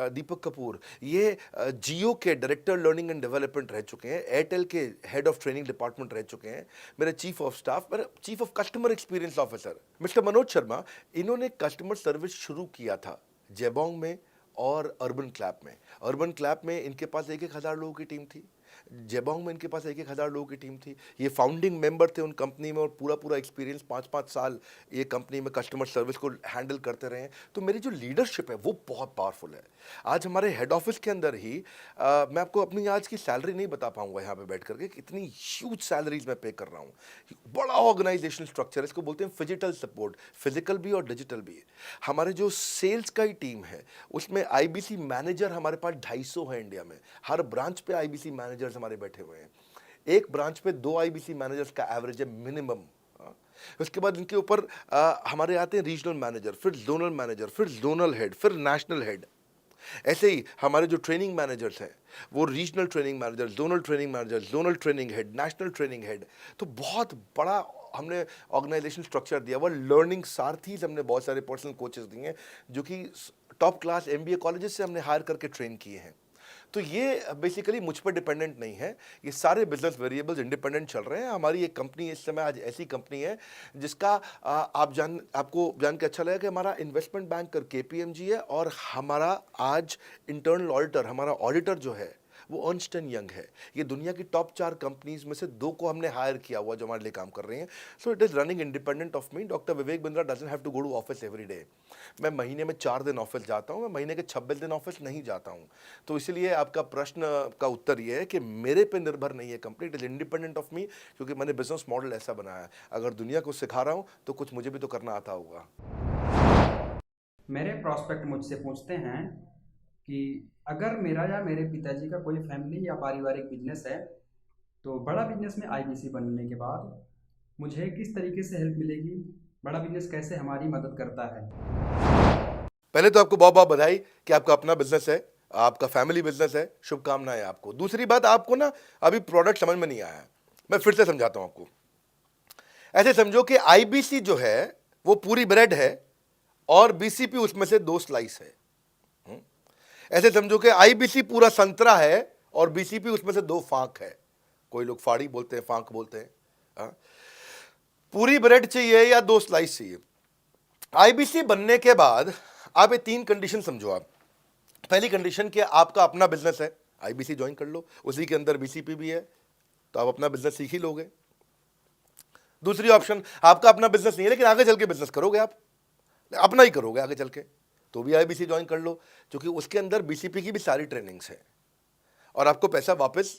Deepak Kapoor, ये जियो के डायरेक्टर लर्निंग एंड डेवलपमेंट रह चुके हैं, एयरटेल के हेड ऑफ ट्रेनिंग डिपार्टमेंट रह चुके हैं। मेरे चीफ ऑफ स्टाफ, मेरे chief of customer experience officer mister Manoj Sharma, इन्होंने कस्टमर सर्विस शुरू किया था जेबोंग में और अर्बन क्लैप में। अर्बन क्लैप में इनके पास 1-1 हज़ार लोगों की टीम थी। जेबोंग में इनके पास 1,000 लोगों की टीम थी। ये फाउंडिंग मेंबर थे उन कंपनी में और पूरा पूरा एक्सपीरियंस 5-5 साल ये कंपनी में कस्टमर सर्विस को हैंडल करते रहे हैं। तो मेरी जो लीडरशिप है वो बहुत पावरफुल है। आज हमारे हेड ऑफिस के अंदर ही मैं आपको अपनी आज की सैलरी नहीं बता पाऊंगा यहाँ पे बैठ करके, कितनी ह्यूज सैलरीज मैं पे कर रहा हूँ। बड़ा ऑर्गेनाइजेशनल स्ट्रक्चर, इसको बोलते हैं फिजिटल सपोर्ट, फिजिकल भी और डिजिटल भी। हमारे जो सेल्स का ही टीम है उसमें आईबीसी मैनेजर हमारे पास 250 है इंडिया में। हर ब्रांच पे आईबीसी मैनेजर्स हमारे बैठे हुए हैं। एक ब्रांच पे 2 आईबीसी मैनेजर्स का एवरेज है मिनिमम। उसके बाद इनके ऊपर हमारे आते हैं रीजनल मैनेजर, फिर जोनल मैनेजर, फिर जोनल हेड, फिर नेशनल हेड। ऐसे ही हमारे जो ट्रेनिंग मैनेजर्स हैं वो regional training manager, zonal training manager, zonal training head, national training head. तो बहुत बड़ा हमने ऑर्गेनाइजेशन स्ट्रक्चर दिया हुआ। लर्निंग सारथीज हमने बहुत सारे पर्सनल कोचेस दिए हैं जो कि टॉप क्लास एमबीए कॉलेजेस से हमने हायर करके ट्रेन किए हैं। तो ये बेसिकली मुझ पर डिपेंडेंट नहीं है, ये सारे बिजनेस वेरिएबल्स इंडिपेंडेंट चल रहे हैं। हमारी एक कंपनी इस समय आज ऐसी कंपनी है जिसका आपको जान के अच्छा लगेगा कि हमारा इन्वेस्टमेंट बैंकर केपीएमजी है और हमारा आज इंटरनल ऑडिटर, हमारा ऑडिटर जो है वो अर्नस्ट एंड यंग है। ये दुनिया की टॉप 4 कंपनीज में से 2 को हमने हायर किया हुआ जो हमारे लिए काम कर रही हैं। So it is running independent of me. Doctor Vivek Bindra doesn't have to go to office every day. मैं महीने में 4 दिन ऑफिस जाता हूँ, मैं महीने के 26 दिन ऑफिस नहीं जाता हूँ। तो इसलिए आपका प्रश्न का उत्तर ये है कि मेरे पे निर्भर नहीं है company, it is independent of मी, क्योंकि मैंने बिजनेस मॉडल ऐसा बनाया है। अगर दुनिया को सिखा रहा हूँ तो कुछ मुझे भी तो करना आता होगा। मेरे प्रॉस्पेक्ट मुझसे पूछते हैं कि अगर मेरा या मेरे पिताजी का कोई फैमिली या पारिवारिक बिजनेस है तो बड़ा बिजनेस में आईबीसी बनने के बाद मुझे किस तरीके से हेल्प मिलेगी, बड़ा बिजनेस कैसे हमारी मदद करता है। पहले तो आपको बहुत बहुत बधाई कि आपका अपना बिजनेस है, आपका फैमिली बिजनेस है, शुभकामनाएं आपको। दूसरी बात, आपको ना अभी प्रोडक्ट समझ में नहीं आया है, मैं फिर से समझाता हूं आपको। ऐसे समझो कि आईबीसी जो है वो पूरी ब्रेड है और बीसीपी उसमें से 2 स्लाइस है। ऐसे समझो कि आईबीसी पूरा संतरा है और बीसीपी उसमें से 2 फांक है। कोई लोग फाड़ी बोलते हैं, फांक बोलते हैं। पूरी ब्रेड चाहिए या 2 स्लाइस चाहिए। आईबीसी बनने के बाद आप ये 3 कंडीशन समझो। आप पहली कंडीशन कि आपका अपना बिजनेस है, आईबीसी ज्वाइन कर लो, उसी के अंदर बीसीपी भी है तो आप अपना बिजनेस सीख ही लोगे। दूसरी ऑप्शन, आपका अपना बिजनेस नहीं है लेकिन आगे चल के बिजनेस करोगे, आप अपना ही करोगे आगे चल के, तो भी आईबीसी ज्वाइन कर लो, क्योंकि उसके अंदर बीसीपी की भी सारी ट्रेनिंग्स है और आपको पैसा वापस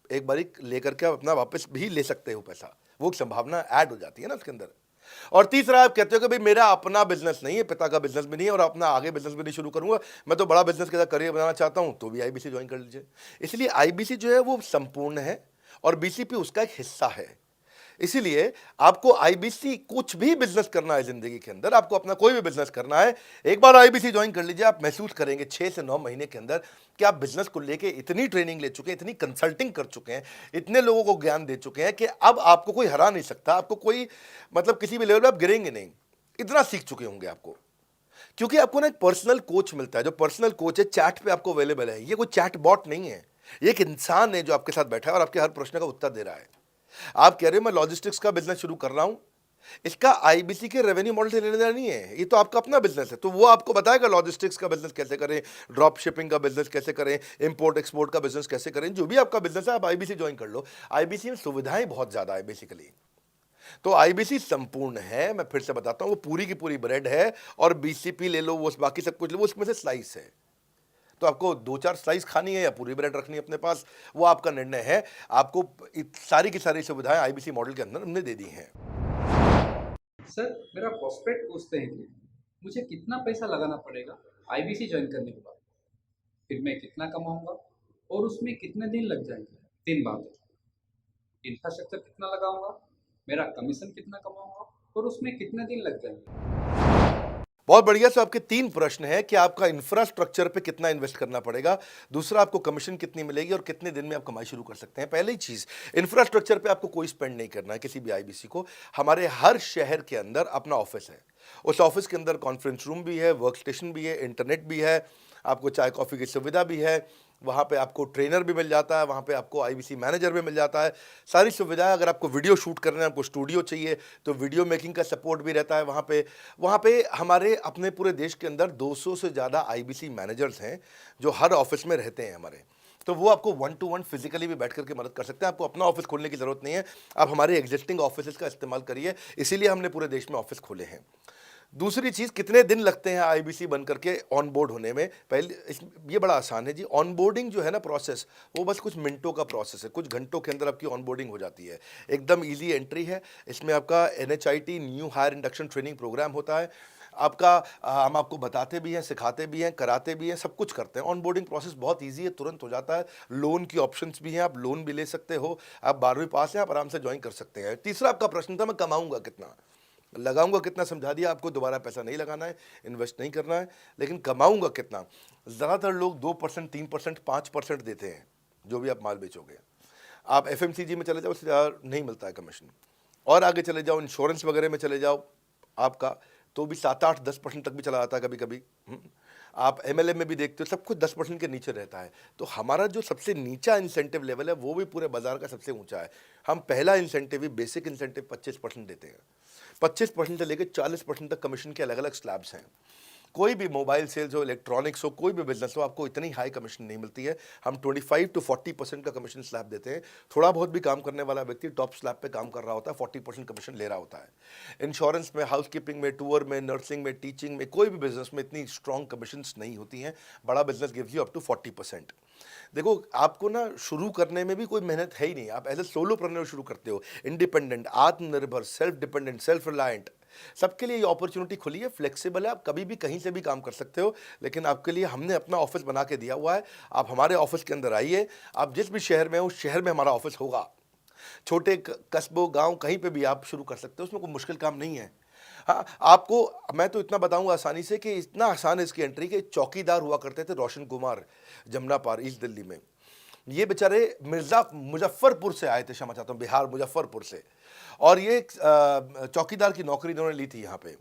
एक बारी लेकर के आप अपना वापस भी ले सकते हो पैसा, वो संभावना ऐड हो जाती है ना उसके अंदर। और तीसरा, आप कहते हो कि भाई मेरा अपना बिजनेस नहीं है, पिता का बिजनेस भी नहीं है और अपना आगे बिजनेस भी नहीं शुरू करूंगा, मैं तो बड़ा बिजनेस के साथ करियर बनाना चाहता हूं, तो भी आईबीसी ज्वाइन कर लीजिए। इसलिए आईबीसी जो है वो संपूर्ण है और बीसीपी उसका एक हिस्सा है। इसीलिए आपको आईबीसी, कुछ भी बिजनेस करना है जिंदगी के अंदर, आपको अपना कोई भी बिजनेस करना है, एक बार आईबीसी ज्वाइन कर लीजिए। आप महसूस करेंगे 6 से 9 महीने के अंदर कि आप बिजनेस को लेके इतनी ट्रेनिंग ले चुके हैं, इतनी कंसल्टिंग कर चुके हैं, इतने लोगों को ज्ञान दे चुके हैं कि अब आपको कोई हरा नहीं सकता, आपको कोई मतलब किसी भी लेवल पर आप गिरेंगे नहीं, इतना सीख चुके होंगे आपको। क्योंकि आपको ना एक पर्सनल कोच मिलता है, जो पर्सनल कोच है चैट पे आपको अवेलेबल है। ये कोई चैट बॉट नहीं है, ये एक इंसान है जो आपके साथ बैठा है और आपके हर प्रश्न का उत्तर दे रहा है। आप कह रहे हो मैं लॉजिस्टिक्स का बिजनेस शुरू कर रहा हूं, इसका आईबीसी के रेवेन्यू मॉडल से लेने देना नहीं है, ये तो आपका अपना बिजनेस है, तो वो आपको बताएगा लॉजिस्टिक्स का बिजनेस कैसे करें, ड्रॉप शिपिंग का बिजनेस कैसे करें, इंपोर्ट एक्सपोर्ट का बिजनेस कैसे करें, जो भी आपका बिजनेस है आप आईबीसी ज्वाइन कर लो। आईबीसी में सुविधाएं बहुत ज्यादा है बेसिकली, तो आईबीसी संपूर्ण है। मैं फिर से बताता हूं, वो पूरी की पूरी ब्रेड है और बीसीपी ले लो, वो बाकी सब कुछ लो, वो उसमें से स्लाइस है। तो आपको 2-4 स्लाइस खानी है या पूरी ब्रेड रखनी है अपने पास, वो आपका निर्णय है। आपको सारी की सारी सुविधाएं आईबीसी मॉडल के अंदर हमने दे दी हैं। सर, मेरा प्रॉस्पेक्ट पूछते हैं कि मुझे कितना पैसा लगाना पड़ेगा आईबीसी ज्वाइन करने के बाद, फिर मैं कितना कमाऊंगा और उसमें कितने दिन लग जाएंगे। 3 बातें, इंफ्रास्ट्रक्चर कितना लगाऊंगा, मेरा कमीशन कितना कमाऊंगा और उसमें कितने दिन लग जाएंगे। बहुत बढ़िया। सो आपके 3 प्रश्न हैं कि आपका इंफ्रास्ट्रक्चर पे कितना इन्वेस्ट करना पड़ेगा, दूसरा आपको कमीशन कितनी मिलेगी और कितने दिन में आप कमाई शुरू कर सकते हैं। पहली चीज, इंफ्रास्ट्रक्चर पे आपको कोई स्पेंड नहीं करना है किसी भी आईबीसी को। हमारे हर शहर के अंदर अपना ऑफिस है, उस ऑफिस के अंदर कॉन्फ्रेंस रूम भी है, वर्क स्टेशन भी है, इंटरनेट भी है, आपको चाय कॉफ़ी की सुविधा भी है, वहाँ पे आपको ट्रेनर भी मिल जाता है, वहाँ पे आपको आईबीसी मैनेजर भी मिल जाता है, सारी सुविधाएं। अगर आपको वीडियो शूट करना है, आपको स्टूडियो चाहिए तो वीडियो मेकिंग का सपोर्ट भी रहता है वहाँ पे हमारे अपने पूरे देश के अंदर 200 से ज़्यादा आईबीसी मैनेजर्स हैं जो हर ऑफिस में रहते हैं हमारे। तो वो आपको 1-to-1 फिजिकली भी बैठ करके मदद कर सकते हैं। आपको अपना ऑफिस खोलने की ज़रूरत नहीं है, आप हमारे एग्जिस्टिंग ऑफिस का इस्तेमाल करिए, इसीलिए हमने पूरे देश में ऑफिस खोले हैं। दूसरी चीज़, कितने दिन लगते हैं आईबीसी बन करके ऑन बोर्ड होने में? ये बड़ा आसान है जी। ऑन बोर्डिंग जो है ना प्रोसेस, वो बस कुछ मिनटों का प्रोसेस है, कुछ घंटों के अंदर आपकी ऑन बोर्डिंग हो जाती है। एकदम ईजी एंट्री है। इसमें आपका NHIT new hire induction training program होता है। हम आपको बताते भी हैं, सिखाते भी हैं, कराते भी हैं, सब कुछ करते हैं। ऑन बोर्डिंग प्रोसेस बहुत ईजी है, तुरंत हो जाता है। लोन की ऑप्शंस भी हैं, आप लोन भी ले सकते हो। आप 12वीं पास हैं, आप आराम से ज्वाइन कर सकते हैं। तीसरा आपका प्रश्न था, मैं कमाऊंगा कितना, लगाऊंगा कितना, समझा दिया आपको। दोबारा पैसा नहीं लगाना है, इन्वेस्ट नहीं करना है, लेकिन कमाऊंगा कितना। ज़्यादातर लोग 2%, 3%, 5% देते हैं जो भी आप माल बेचोगे। आप FMCG में चले जाओ, उससे ज़्यादा नहीं मिलता है कमीशन। और आगे चले जाओ, इंश्योरेंस वगैरह में चले जाओ आपका, तो भी 7, 8, 10% तक भी चला जाता है कभी कभी। आप MLM में भी देखते हो, सब कुछ 10% के नीचे रहता है। तो हमारा जो सबसे नीचा इंसेंटिव लेवल है, वो भी पूरे बाजार का सबसे ऊंचा है। हम पहला इंसेंटिव भी, बेसिक इंसेंटिव 25% देते हैं। 25% से लेकर 40% तक कमीशन के अलग अलग स्लैब्स हैं। कोई भी मोबाइल सेल्स हो, इलेक्ट्रॉनिक्स हो, कोई भी बिजनेस हो, आपको इतनी हाई कमीशन नहीं मिलती है। हम 25 to 40% का कमीशन स्लैब देते हैं। थोड़ा बहुत भी काम करने वाला व्यक्ति टॉप स्लैब पे काम कर रहा होता है, 40% कमीशन ले रहा होता है। इंश्योरेंस में, हाउसकीपिंग में, टूर में, नर्सिंग में, टीचिंग में, कोई भी बिजनेस में इतनी स्ट्रॉन्ग कमीशंस नहीं होती हैं। बड़ा business gives you up to 40%। देखो, आपको ना शुरू करने में भी कोई मेहनत है ही नहीं। आप एज ए सोलोप्रेन्योर शुरू करते हो, इंडिपेंडेंट, आत्मनिर्भर, सेल्फ डिपेंडेंट, सेल्फ रिलायंट। सबके लिए ये अपॉर्चुनिटी खुली है, फ्लेक्सिबल है, आप कभी भी कहीं से भी काम कर सकते हो। लेकिन आपके लिए हमने अपना ऑफिस बना के दिया हुआ है। आप हमारे ऑफिस के अंदर आइए, आप जिस भी शहर में हो, उस शहर में हमारा ऑफिस होगा। छोटे कस्बों, गांव, कहीं पे भी आप शुरू कर सकते हो, उसमें कोई मुश्किल काम नहीं है। हाँ, आपको मैं तो इतना बताऊंगा आसानी से कि इतना आसान है इसकी एंट्री कि चौकीदार हुआ करते थे रोशन कुमार, जमुना पार, ईस्ट दिल्ली में। ये बेचारे मुजफ्फरपुर से आए थे, क्षमा चाहता हूँ, बिहार, मुजफ्फरपुर से। और ये चौकीदार की नौकरी इन्होंने ली थी यहाँ पे।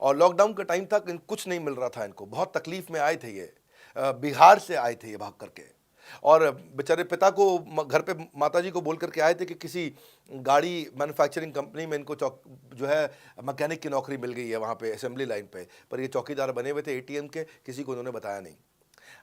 और लॉकडाउन का टाइम था, कुछ नहीं मिल रहा था इनको, बहुत तकलीफ में आए थे ये। बिहार से आए थे ये भाग करके। और बेचारे पिता को घर पे माताजी को बोल करके आए थे कि किसी गाड़ी मैन्युफैक्चरिंग कंपनी में इनको जो है मैकेनिक की नौकरी मिल गई है वहाँ पे असेंबली लाइन पे। पर ये चौकीदार बने हुए थे ATM के, किसी को उन्होंने बताया नहीं।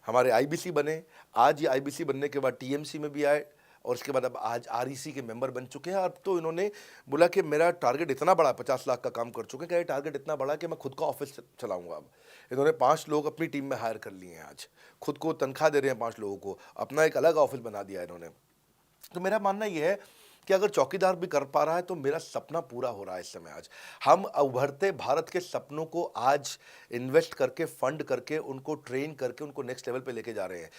हमारे IBC बने, आज ये IBC बनने के बाद TMC में भी आए, और उसके बाद अब आज REC के मेंबर बन चुके हैं। अब तो इन्होंने बोला कि मेरा टारगेट इतना बड़ा, 50 लाख का काम कर चुके हैं, कि टारगेट इतना बड़ा कि मैं खुद का ऑफिस चलाऊंगा। अब इन्होंने 5 लोग अपनी टीम में हायर कर लिए हैं। आज खुद को तनख्वाह दे रहे हैं 5 लोगों को, अपना एक अलग ऑफिस बना दिया इन्होंने। तो मेरा मानना यह है कि अगर चौकीदार भी कर पा रहा है तो मेरा सपना पूरा हो रहा है इस समय। आज हम उभरते भारत के सपनों को आज इन्वेस्ट करके, फंड करके, उनको ट्रेन करके, उनको नेक्स्ट लेवल पे लेके जा रहे हैं।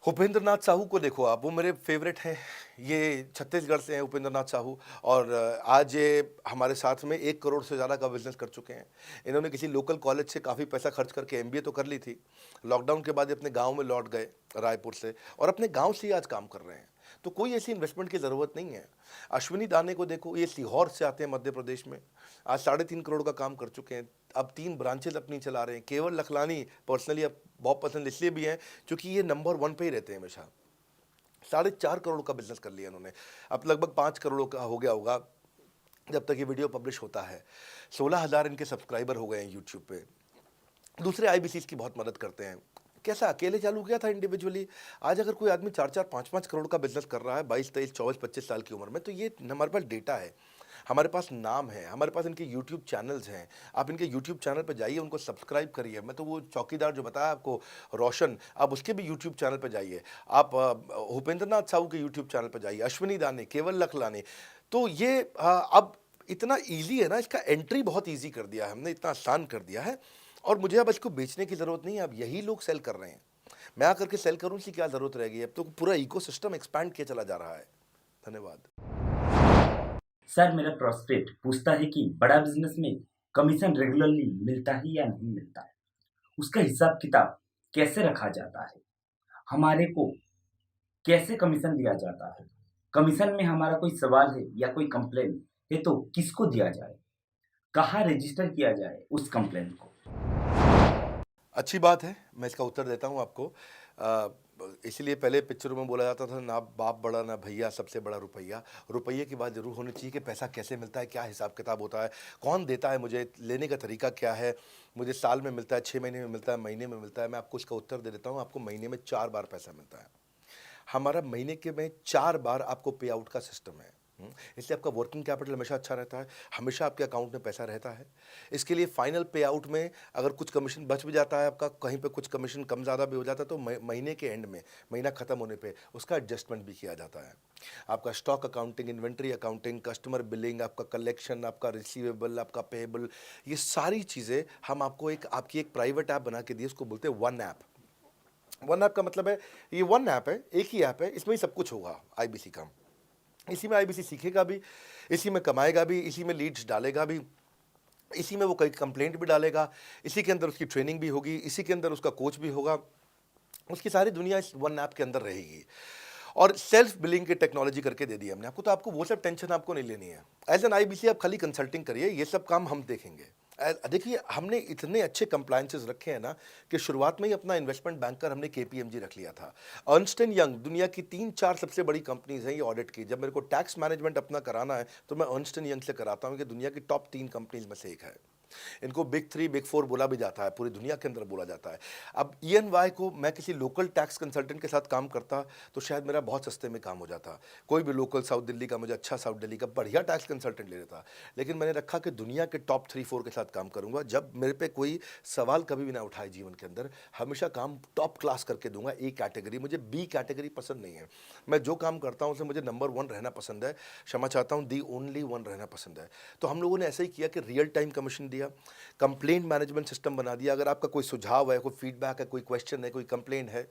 उपेंद्र नाथ साहू को देखो आप, वो मेरे फेवरेट हैं। ये छत्तीसगढ़ से हैं उपेंद्र नाथ साहू, और आज ये हमारे साथ में 1 करोड़ से ज़्यादा का बिजनेस कर चुके हैं। इन्होंने किसी लोकल कॉलेज से काफ़ी पैसा खर्च करके MBA तो कर ली थी। लॉकडाउन के बाद ये अपने गांव में लौट गए रायपुर से, और अपने गांव से ही आज काम कर रहे हैं। तो कोई ऐसी इन्वेस्टमेंट की ज़रूरत नहीं है। अश्विनी दाने को देखो, ये सीहोर से आते हैं मध्य प्रदेश में, आज 3.5 करोड़ का काम कर चुके हैं। अब 3 ब्रांचेज अपनी चला रहे हैं। केवल लखलानी पर्सनली अब बहुत पसंद इसलिए भी हैं क्योंकि ये नंबर 1 पे ही रहते हैं हमेशा। 4.5 करोड़ का बिजनेस कर लिया इन्होंने। अब लगभग 5 करोड़ का हो गया होगा जब तक ये वीडियो पब्लिश होता है। 16,000 इनके सब्सक्राइबर हो गए हैं यूट्यूब पे। दूसरे IBCs की बहुत मदद करते हैं। कैसा अकेले चालू किया था इंडिविजुअली, आज अगर कोई आदमी 4-4, 5-5 करोड़ का बिजनेस कर रहा है 22, 23, 24, 25 साल की उम्र में, तो ये हमारे पास डेटा है, हमारे पास नाम है, हमारे पास इनके YouTube चैनल्स हैं। आप इनके YouTube चैनल पर जाइए, उनको सब्सक्राइब करिए। मैं तो वो चौकीदार जो बताया आपको, रोशन, आप उसके भी YouTube चैनल पर जाइए। आप उपेंद्र नाथ साहू के YouTube चैनल पर जाइए, अश्विनी दाने, केवल लखलानी। तो ये अब इतना ईजी है ना, इसका एंट्री बहुत ईजी कर दिया है हमने, इतना आसान कर दिया है। और मुझे अब इसको बेचने की ज़रूरत नहीं है, अब यही लोग सेल कर रहे हैं। मैं आकर के सेल करूँ, इसकी क्या ज़रूरत रहेगी? अब तो पूरा इकोसिस्टम एक्सपैंड किया चला जा रहा है। धन्यवाद। सर, मेरा प्रोस्पेक्ट पूछता है कि बड़ा बिजनेस में कमीशन रेगुलरली मिलता है या नहीं मिलता है, उसका हिसाब किताब कैसे रखा जाता है, हमारे को कैसे कमीशन दिया जाता है, कमीशन में हमारा कोई सवाल है या कोई कंप्लेन है तो किसको दिया जाए, कहाँ रजिस्टर किया जाए उस कंप्लेन को। अच्छी बात है, मैं इसका उत्तर देता हूँ आपको। इसलिए पहले पिक्चरों में बोला जाता था, ना बाप बड़ा ना भैया, सबसे बड़ा रुपया। रुपये की बात जरूर होनी चाहिए कि पैसा कैसे मिलता है, क्या हिसाब किताब होता है, कौन देता है, मुझे लेने का तरीका क्या है, मुझे साल में मिलता है, 6 महीने में मिलता है, महीने में मिलता है। मैं आपको इसका उत्तर दे देता हूँ। आपको महीने में 4 बार पैसा मिलता है। हमारा महीने के में 4 बार आपको पे आउट का सिस्टम है। इसलिए आपका वर्किंग कैपिटल हमेशा अच्छा रहता है, हमेशा आपके अकाउंट में पैसा रहता है। इसके लिए फाइनल पे आउट में अगर कुछ कमीशन बच भी जाता है आपका, कहीं पे कुछ कमीशन कम ज़्यादा भी हो जाता है, तो महीने के एंड में, महीना ख़त्म होने पे उसका एडजस्टमेंट भी किया जाता है। आपका stock accounting, inventory accounting, customer billing, आपका कलेक्शन, आपका रिसीवेबल, आपका पेएबल, ये सारी चीज़ें हम आपको आपकी एक प्राइवेट ऐप बना के दिए, उसको बोलते हैं वन ऐप। वन ऐप का मतलब है, ये वन ऐप है, एक ही ऐप है, इसमें ही सब कुछ होगा आईबीसी का। इसी में आईबीसी सीखेगा भी, इसी में कमाएगा भी, इसी में लीड्स डालेगा भी, इसी में वो कई कंप्लेंट भी डालेगा, इसी के अंदर उसकी ट्रेनिंग भी होगी, इसी के अंदर उसका कोच भी होगा, उसकी सारी दुनिया इस वन ऐप के अंदर रहेगी। और सेल्फ बिलिंग की टेक्नोलॉजी करके दे दी हमने आपको, तो आपको वो सब टेंशन आपको नहीं लेनी है। एज एन आईबीसी आप खाली कंसल्टिंग करिए, ये सब काम हम देखेंगे। देखिए, हमने इतने अच्छे कंप्लायंसेस रखे हैं ना कि शुरुआत में ही अपना इन्वेस्टमेंट बैंकर हमने केपीएमजी रख लिया था। अर्नस्ट एंड यंग दुनिया की 3-4 सबसे बड़ी कंपनीज हैं ये ऑडिट की। जब मेरे को टैक्स मैनेजमेंट अपना कराना है तो मैं अर्नस्ट एंड यंग से कराता हूँ, कि दुनिया की टॉप 3 कंपनीज में से एक है। इनको बिग 3, बिग 4 बोला भी जाता है, पूरी दुनिया के अंदर बोला जाता है। अब EY को मैं किसी लोकल टैक्स कंसल्टेंट के साथ काम करता तो शायद मेरा बहुत सस्ते में काम हो जाता। कोई भी लोकल साउथ दिल्ली का, मुझे अच्छा साउथ दिल्ली का बढ़िया टैक्स कंसल्टेंट ले लेता। लेकिन मैंने रखा कि दुनिया के टॉप 3-4 के साथ काम करूंगा। जब मेरे पे कोई सवाल कभी भी ना उठाए जीवन के अंदर, हमेशा काम टॉप क्लास करके दूंगा। ए कैटेगरी, मुझे बी कैटेगरी पसंद नहीं है। मैं जो काम करता हूँ उसमें मुझे नंबर 1 रहना पसंद है, क्षमा चाहता हूँ, दी ओनली 1 रहना पसंद है। तो हम लोगों ने ऐसा ही किया कि रियल टाइम कमीशन दिया, कंप्लेंट मैनेजमेंट सिस्टम बना दिया। अगर आपका कोई सुझाव है, कोई फीडबैक है, कोई क्वेश्चन है, कोई कंप्लेंट है,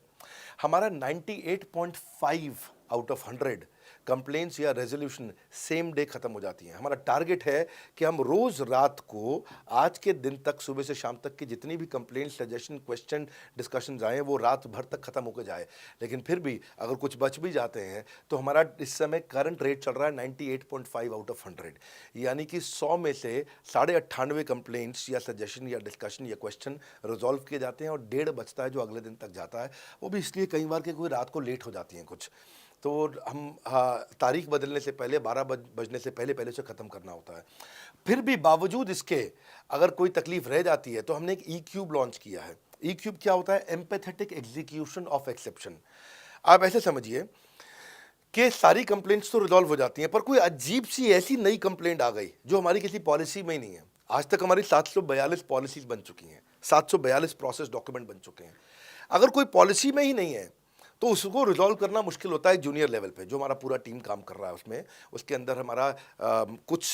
हमारा 98.5 आउट ऑफ 100 कंप्लेंट्स या रेजोल्यूशन सेम डे खत्म हो जाती हैं। हमारा टारगेट है कि हम रोज रात को, आज के दिन तक, सुबह से शाम तक की जितनी भी कंप्लेंट, सजेशन, क्वेश्चन, डिस्कशन आए, वो रात भर तक खत्म होकर जाए। लेकिन फिर भी अगर कुछ बच भी जाते हैं तो हमारा इस समय करंट रेट चल रहा है 98.5 आउट ऑफ 100, यानी कि 100 में से 98.5 कंप्लेंट्स या सजेशन या डिस्कशन या क्वेश्चन रिजॉल्व किए जाते हैं, और 1.5 बचता है जो अगले दिन तक जाता है। वो भी इसलिए कई बार कि कोई रात को लेट हो जाती हैं कुछ, तो हम तारीख बदलने से पहले, 12 बजने से पहले पहले से ख़त्म करना होता है। फिर भी बावजूद इसके अगर कोई तकलीफ रह जाती है तो हमने एक E-क्यूब लॉन्च किया है। E-क्यूब क्या होता है? Empathetic execution of exception. आप ऐसे समझिए कि सारी कंप्लेंट्स तो रिजॉल्व हो जाती हैं, पर कोई अजीब सी ऐसी नई कंप्लेंट आ गई जो हमारी किसी पॉलिसी में ही नहीं है। आज तक हमारी 742 पॉलिसीज बन चुकी हैं, 742 प्रोसेस डॉक्यूमेंट बन चुके हैं। अगर कोई पॉलिसी में ही नहीं है तो उसको रिजॉल्व करना मुश्किल होता है जूनियर लेवल पे, जो हमारा पूरा टीम काम कर रहा है उसमें। उसके अंदर हमारा कुछ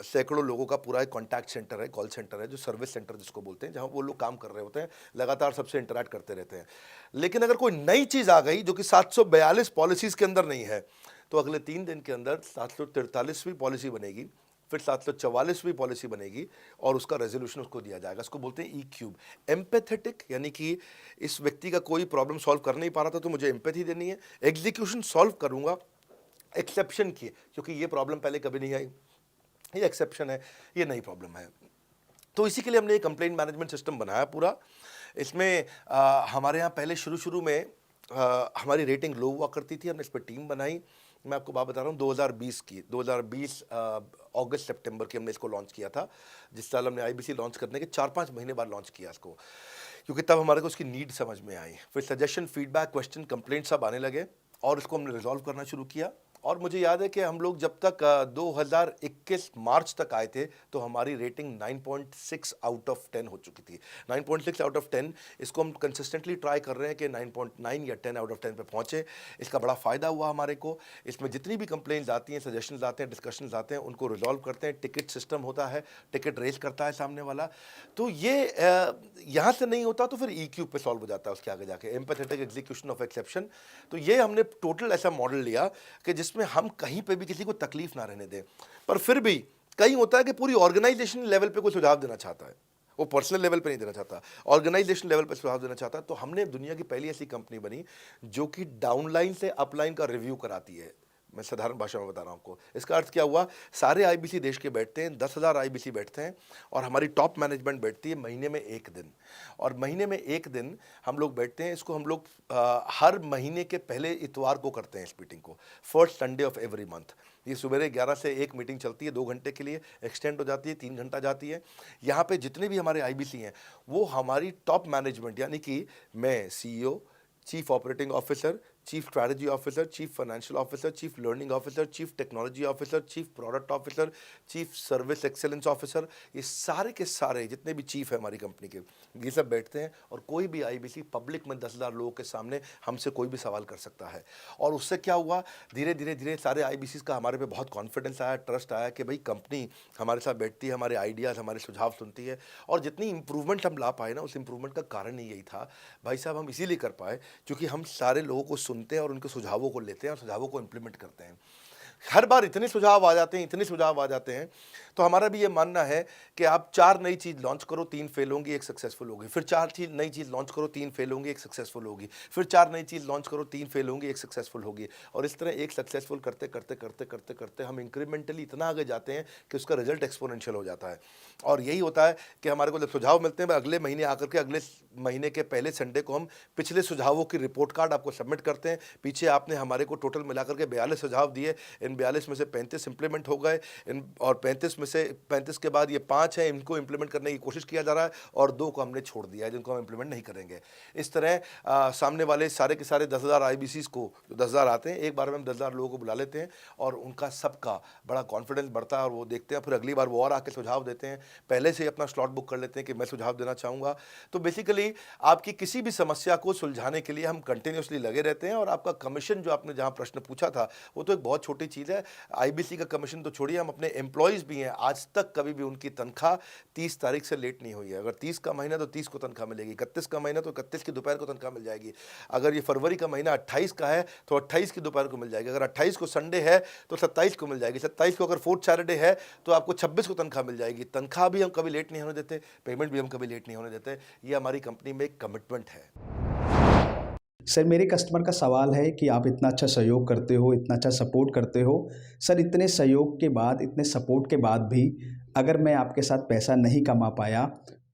सैकड़ों लोगों का पूरा एक कॉन्टैक्ट सेंटर है, कॉल सेंटर है, जो सर्विस सेंटर जिसको बोलते हैं, जहाँ वो लोग काम कर रहे होते हैं, लगातार सबसे इंटरैक्ट करते रहते हैं। लेकिन अगर कोई नई चीज़ आ गई जो कि 742 पॉलिसीज़ के अंदर नहीं है, तो अगले 3 दिन के अंदर 743वीं पॉलिसी बनेगी, फिर 744वीं पॉलिसी बनेगी, और उसका रेजोल्यूशन उसको दिया जाएगा। इसको बोलते हैं E-क्यूब। एम्पैथेटिक, यानी कि इस व्यक्ति का कोई प्रॉब्लम सॉल्व कर नहीं पा रहा था तो मुझे एम्पैथी देनी है। एग्जीक्यूशन सॉल्व करूंगा एक्सेप्शन की, क्योंकि ये प्रॉब्लम पहले कभी नहीं आई, ये एक्सेप्शन है, ये नई प्रॉब्लम है। तो इसी के लिए हमने एक कंप्लेंट मैनेजमेंट सिस्टम बनाया पूरा। इसमें हमारे यहाँ पहले शुरू में हमारी रेटिंग लो हुआ करती थी, हमने इस पर टीम बनाई। मैं आपको बात बता रहा हूँ 2020 अगस्त सितंबर की हमने इसको लॉन्च किया था। जिस साल हमने आईबीसी लॉन्च करने के 4-5 महीने बाद लॉन्च किया इसको, क्योंकि तब हमारे को उसकी नीड समझ में आई। फिर सजेशन, फीडबैक, क्वेश्चन, कंप्लेंट सब आने लगे, और इसको हमने रिजॉल्व करना शुरू किया। और मुझे याद है कि हम लोग जब तक 2021 मार्च तक आए थे तो हमारी रेटिंग 9.6 आउट ऑफ 10 हो चुकी थी। 9.6 आउट ऑफ 10, इसको हम कंसिस्टेंटली ट्राई कर रहे हैं कि 9.9 या 10 आउट ऑफ 10 पे पहुँचे। इसका बड़ा फ़ायदा हुआ हमारे को। इसमें जितनी भी कंप्लेंट्स आती हैं, सजेशंस आते हैं, डिस्कशंस आते हैं, उनको रिजॉल्व करते हैं। टिकट सिस्टम होता है, टिकट रेज करता है सामने वाला। तो ये यहाँ से नहीं होता तो फिर E-क्यूब पे सॉल्व हो जाता है उसके आगे जाके, एम्पैथेटिक एग्जीक्यूशन ऑफ एक्सेप्शन। तो ये हमने टोटल ऐसा मॉडल लिया कि जिसमें हम कहीं पे भी किसी को तकलीफ ना रहने दें। पर फिर भी कहीं होता है कि पूरी ऑर्गेनाइजेशन लेवल पे कोई सुझाव देना चाहता है, वो पर्सनल लेवल पे नहीं देना चाहता, ऑर्गेनाइजेशन लेवल पे सुझाव देना चाहता है। तो हमने दुनिया की पहली ऐसी कंपनी बनी जो कि डाउनलाइन से अपलाइन का रिव्यू कराती है। मैं साधारण भाषा में बता रहा हूँ आपको। इसका अर्थ क्या हुआ? सारे आईबीसी देश के बैठते हैं, 10,000 आईबीसी बैठते हैं, और हमारी टॉप मैनेजमेंट बैठती है महीने में 1 दिन। और महीने में 1 दिन हम लोग बैठते हैं। इसको हम लोग हर महीने के पहले इतवार को करते हैं इस मीटिंग को, first Sunday off every month. ये सुबह 11 से 1 मीटिंग चलती है, 2 घंटे के लिए एक्सटेंड हो जाती है, 3 घंटा जाती है। यहाँ पे जितने भी हमारे आईबीसी हैं वो हमारी टॉप मैनेजमेंट, यानी कि मैं CEO, chief operating officer, chief strategy officer, chief financial officer, chief learning officer, chief technology officer, chief product officer, chief service excellence officer, ये सारे के सारे जितने भी चीफ है हमारी कंपनी के, ये सब बैठते हैं और कोई भी आईबीसी पब्लिक में 10,000 लोगों के सामने हमसे कोई भी सवाल कर सकता है। और उससे क्या हुआ, धीरे धीरे धीरे सारे आईबीसी का हमारे पे बहुत कॉन्फिडेंस आया, ट्रस्ट आया कि भाई कंपनी हमारे साथ बैठती है, हमारे आइडियाज़, हमारे सुझाव सुनती है। और जितनी इंप्रूवमेंट हम ला पाए ना, उस इंप्रूवमेंट का कारण ही यही था भाई साहब, हम इसीलिए कर पाए क्योंकि हम सारे लोगों को सुनते हैं और उनके सुझावों को लेते हैं और सुझावों को इम्प्लीमेंट करते हैं। हर बार इतने सुझाव आ जाते हैं, इतने सुझाव आ जाते हैं, तो हमारा भी ये मानना है कि आप 4 नई चीज़ लॉन्च करो, 3 फेल होंगी, 1 सक्सेसफुल होगी, फिर 4 नई चीज़ लॉन्च करो, 3 फेल होंगी, 1 सक्सेसफुल होगी, फिर 4 नई चीज़ लॉन्च करो, 3 फेल होंगी, 1 सक्सेसफुल होगी। और इस तरह एक सक्सेसफुल करते करते करते करते करते हम इंक्रीमेंटली इतना आगे जाते हैं कि उसका रिजल्ट एक्सपोनेंशियल हो जाता है। और यही होता है कि हमारे को जब सुझाव मिलते हैं, अगले महीने आकर के अगले महीने के पहले संडे को हम पिछले सुझावों की रिपोर्ट कार्ड आपको सबमिट करते हैं। पीछे आपने हमारे को टोटल मिलाकर के 42 सुझाव दिए, इन 42 में से 35 इंप्लीमेंट हो गए, और 35 में से 35 के बाद ये 5 हैं, इनको इंप्लीमेंट करने की कोशिश किया जा रहा है और 2 को हमने छोड़ दिया है जिनको हम इंप्लीमेंट नहीं करेंगे। इस तरह सामने वाले सारे के सारे 10,000 आईबीसीज को, जो 10,000 आते हैं, एक बार में हम 10,000 लोगों को बुला लेते हैं और उनका सबका बड़ा कॉन्फिडेंस बढ़ता है और वो देखते हैं, फिर अगली बार वो और आके सुझाव देते हैं, पहले से ही अपना स्लॉट बुक कर लेते हैं कि मैं सुझाव देना चाहूँगा। तो बेसिकली आपकी किसी भी समस्या को सुलझाने के लिए हम कंटिन्यूसली लगे रहते हैं। और आपका कमीशन, जो आपने जहाँ प्रश्न पूछा था, वो तो एक बहुत छोटी चीज़ है। आईबीसी का कमीशन तो छोड़िए, हम अपने एम्प्लॉयज़ भी हैं, आज तक कभी भी उनकी तनख्वाह 30 तारीख से लेट नहीं हुई है। अगर 30 का महीना तो 30 को तनख्वाह मिलेगी, 31 का महीना तो 31 की दोपहर को तनख्वाह मिल जाएगी। अगर ये फरवरी का महीना 28 का है तो 28 की दोपहर को मिल जाएगी। अगर 28 को संडे है तो 27 को मिल जाएगी। 27 को अगर फोर्थ सैटरडे है तो आपको 26 को तनख्वाह मिल जाएगी। तनख्वाह भी हम कभी लेट नहीं होने देते, पेमेंट भी हम कभी लेट नहीं होने देते। ये हमारी कंपनी में एक कमिटमेंट है। सर, मेरे कस्टमर का सवाल है कि आप इतना अच्छा सहयोग करते हो, इतना अच्छा सपोर्ट करते हो, सर इतने सहयोग के बाद, इतने सपोर्ट के बाद भी अगर मैं आपके साथ पैसा नहीं कमा पाया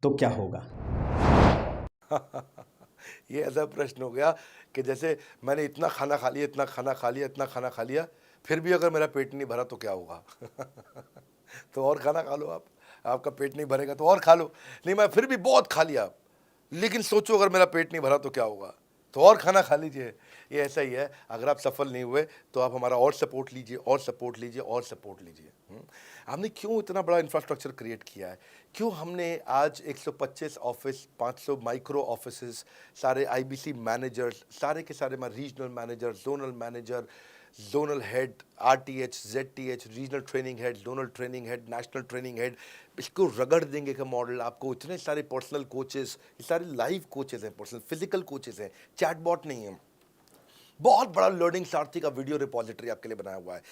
तो क्या होगा? ये ऐसा प्रश्न हो गया कि जैसे मैंने इतना खाना खा लिया, इतना खाना खा लिया, इतना खाना खा लिया, फिर भी अगर मेरा पेट नहीं भरा तो क्या होगा? तो और खाना खा लो आप, आपका पेट नहीं भरेगा तो और खा लो। नहीं, मैं फिर भी बहुत खा लिया, लेकिन सोचो अगर मेरा पेट नहीं भरा तो क्या होगा? तो और खाना खा लीजिए। ये ऐसा ही है, अगर आप सफल नहीं हुए तो आप हमारा और सपोर्ट लीजिए, और सपोर्ट लीजिए, और सपोर्ट लीजिए। हमने क्यों इतना बड़ा इंफ्रास्ट्रक्चर क्रिएट किया है? क्यों हमने आज 125 ऑफिस, 500 माइक्रो ऑफिसेस, सारे आईबीसी मैनेजर्स, सारे के सारे regional manager, zonal manager, zonal head, RTH, ZTH, regional training head, zonal training head, national training head, इसको रगड़ देंगे का मॉडल आपको। इतने सारे पर्सनल कोचेस, ये सारे लाइव कोचेस हैं, पर्सनल फिजिकल कोचेस हैं, चैटबॉट नहीं है। बहुत बड़ा लर्निंग सारथी का वीडियो रिपोजिटरी आपके लिए बनाया हुआ है।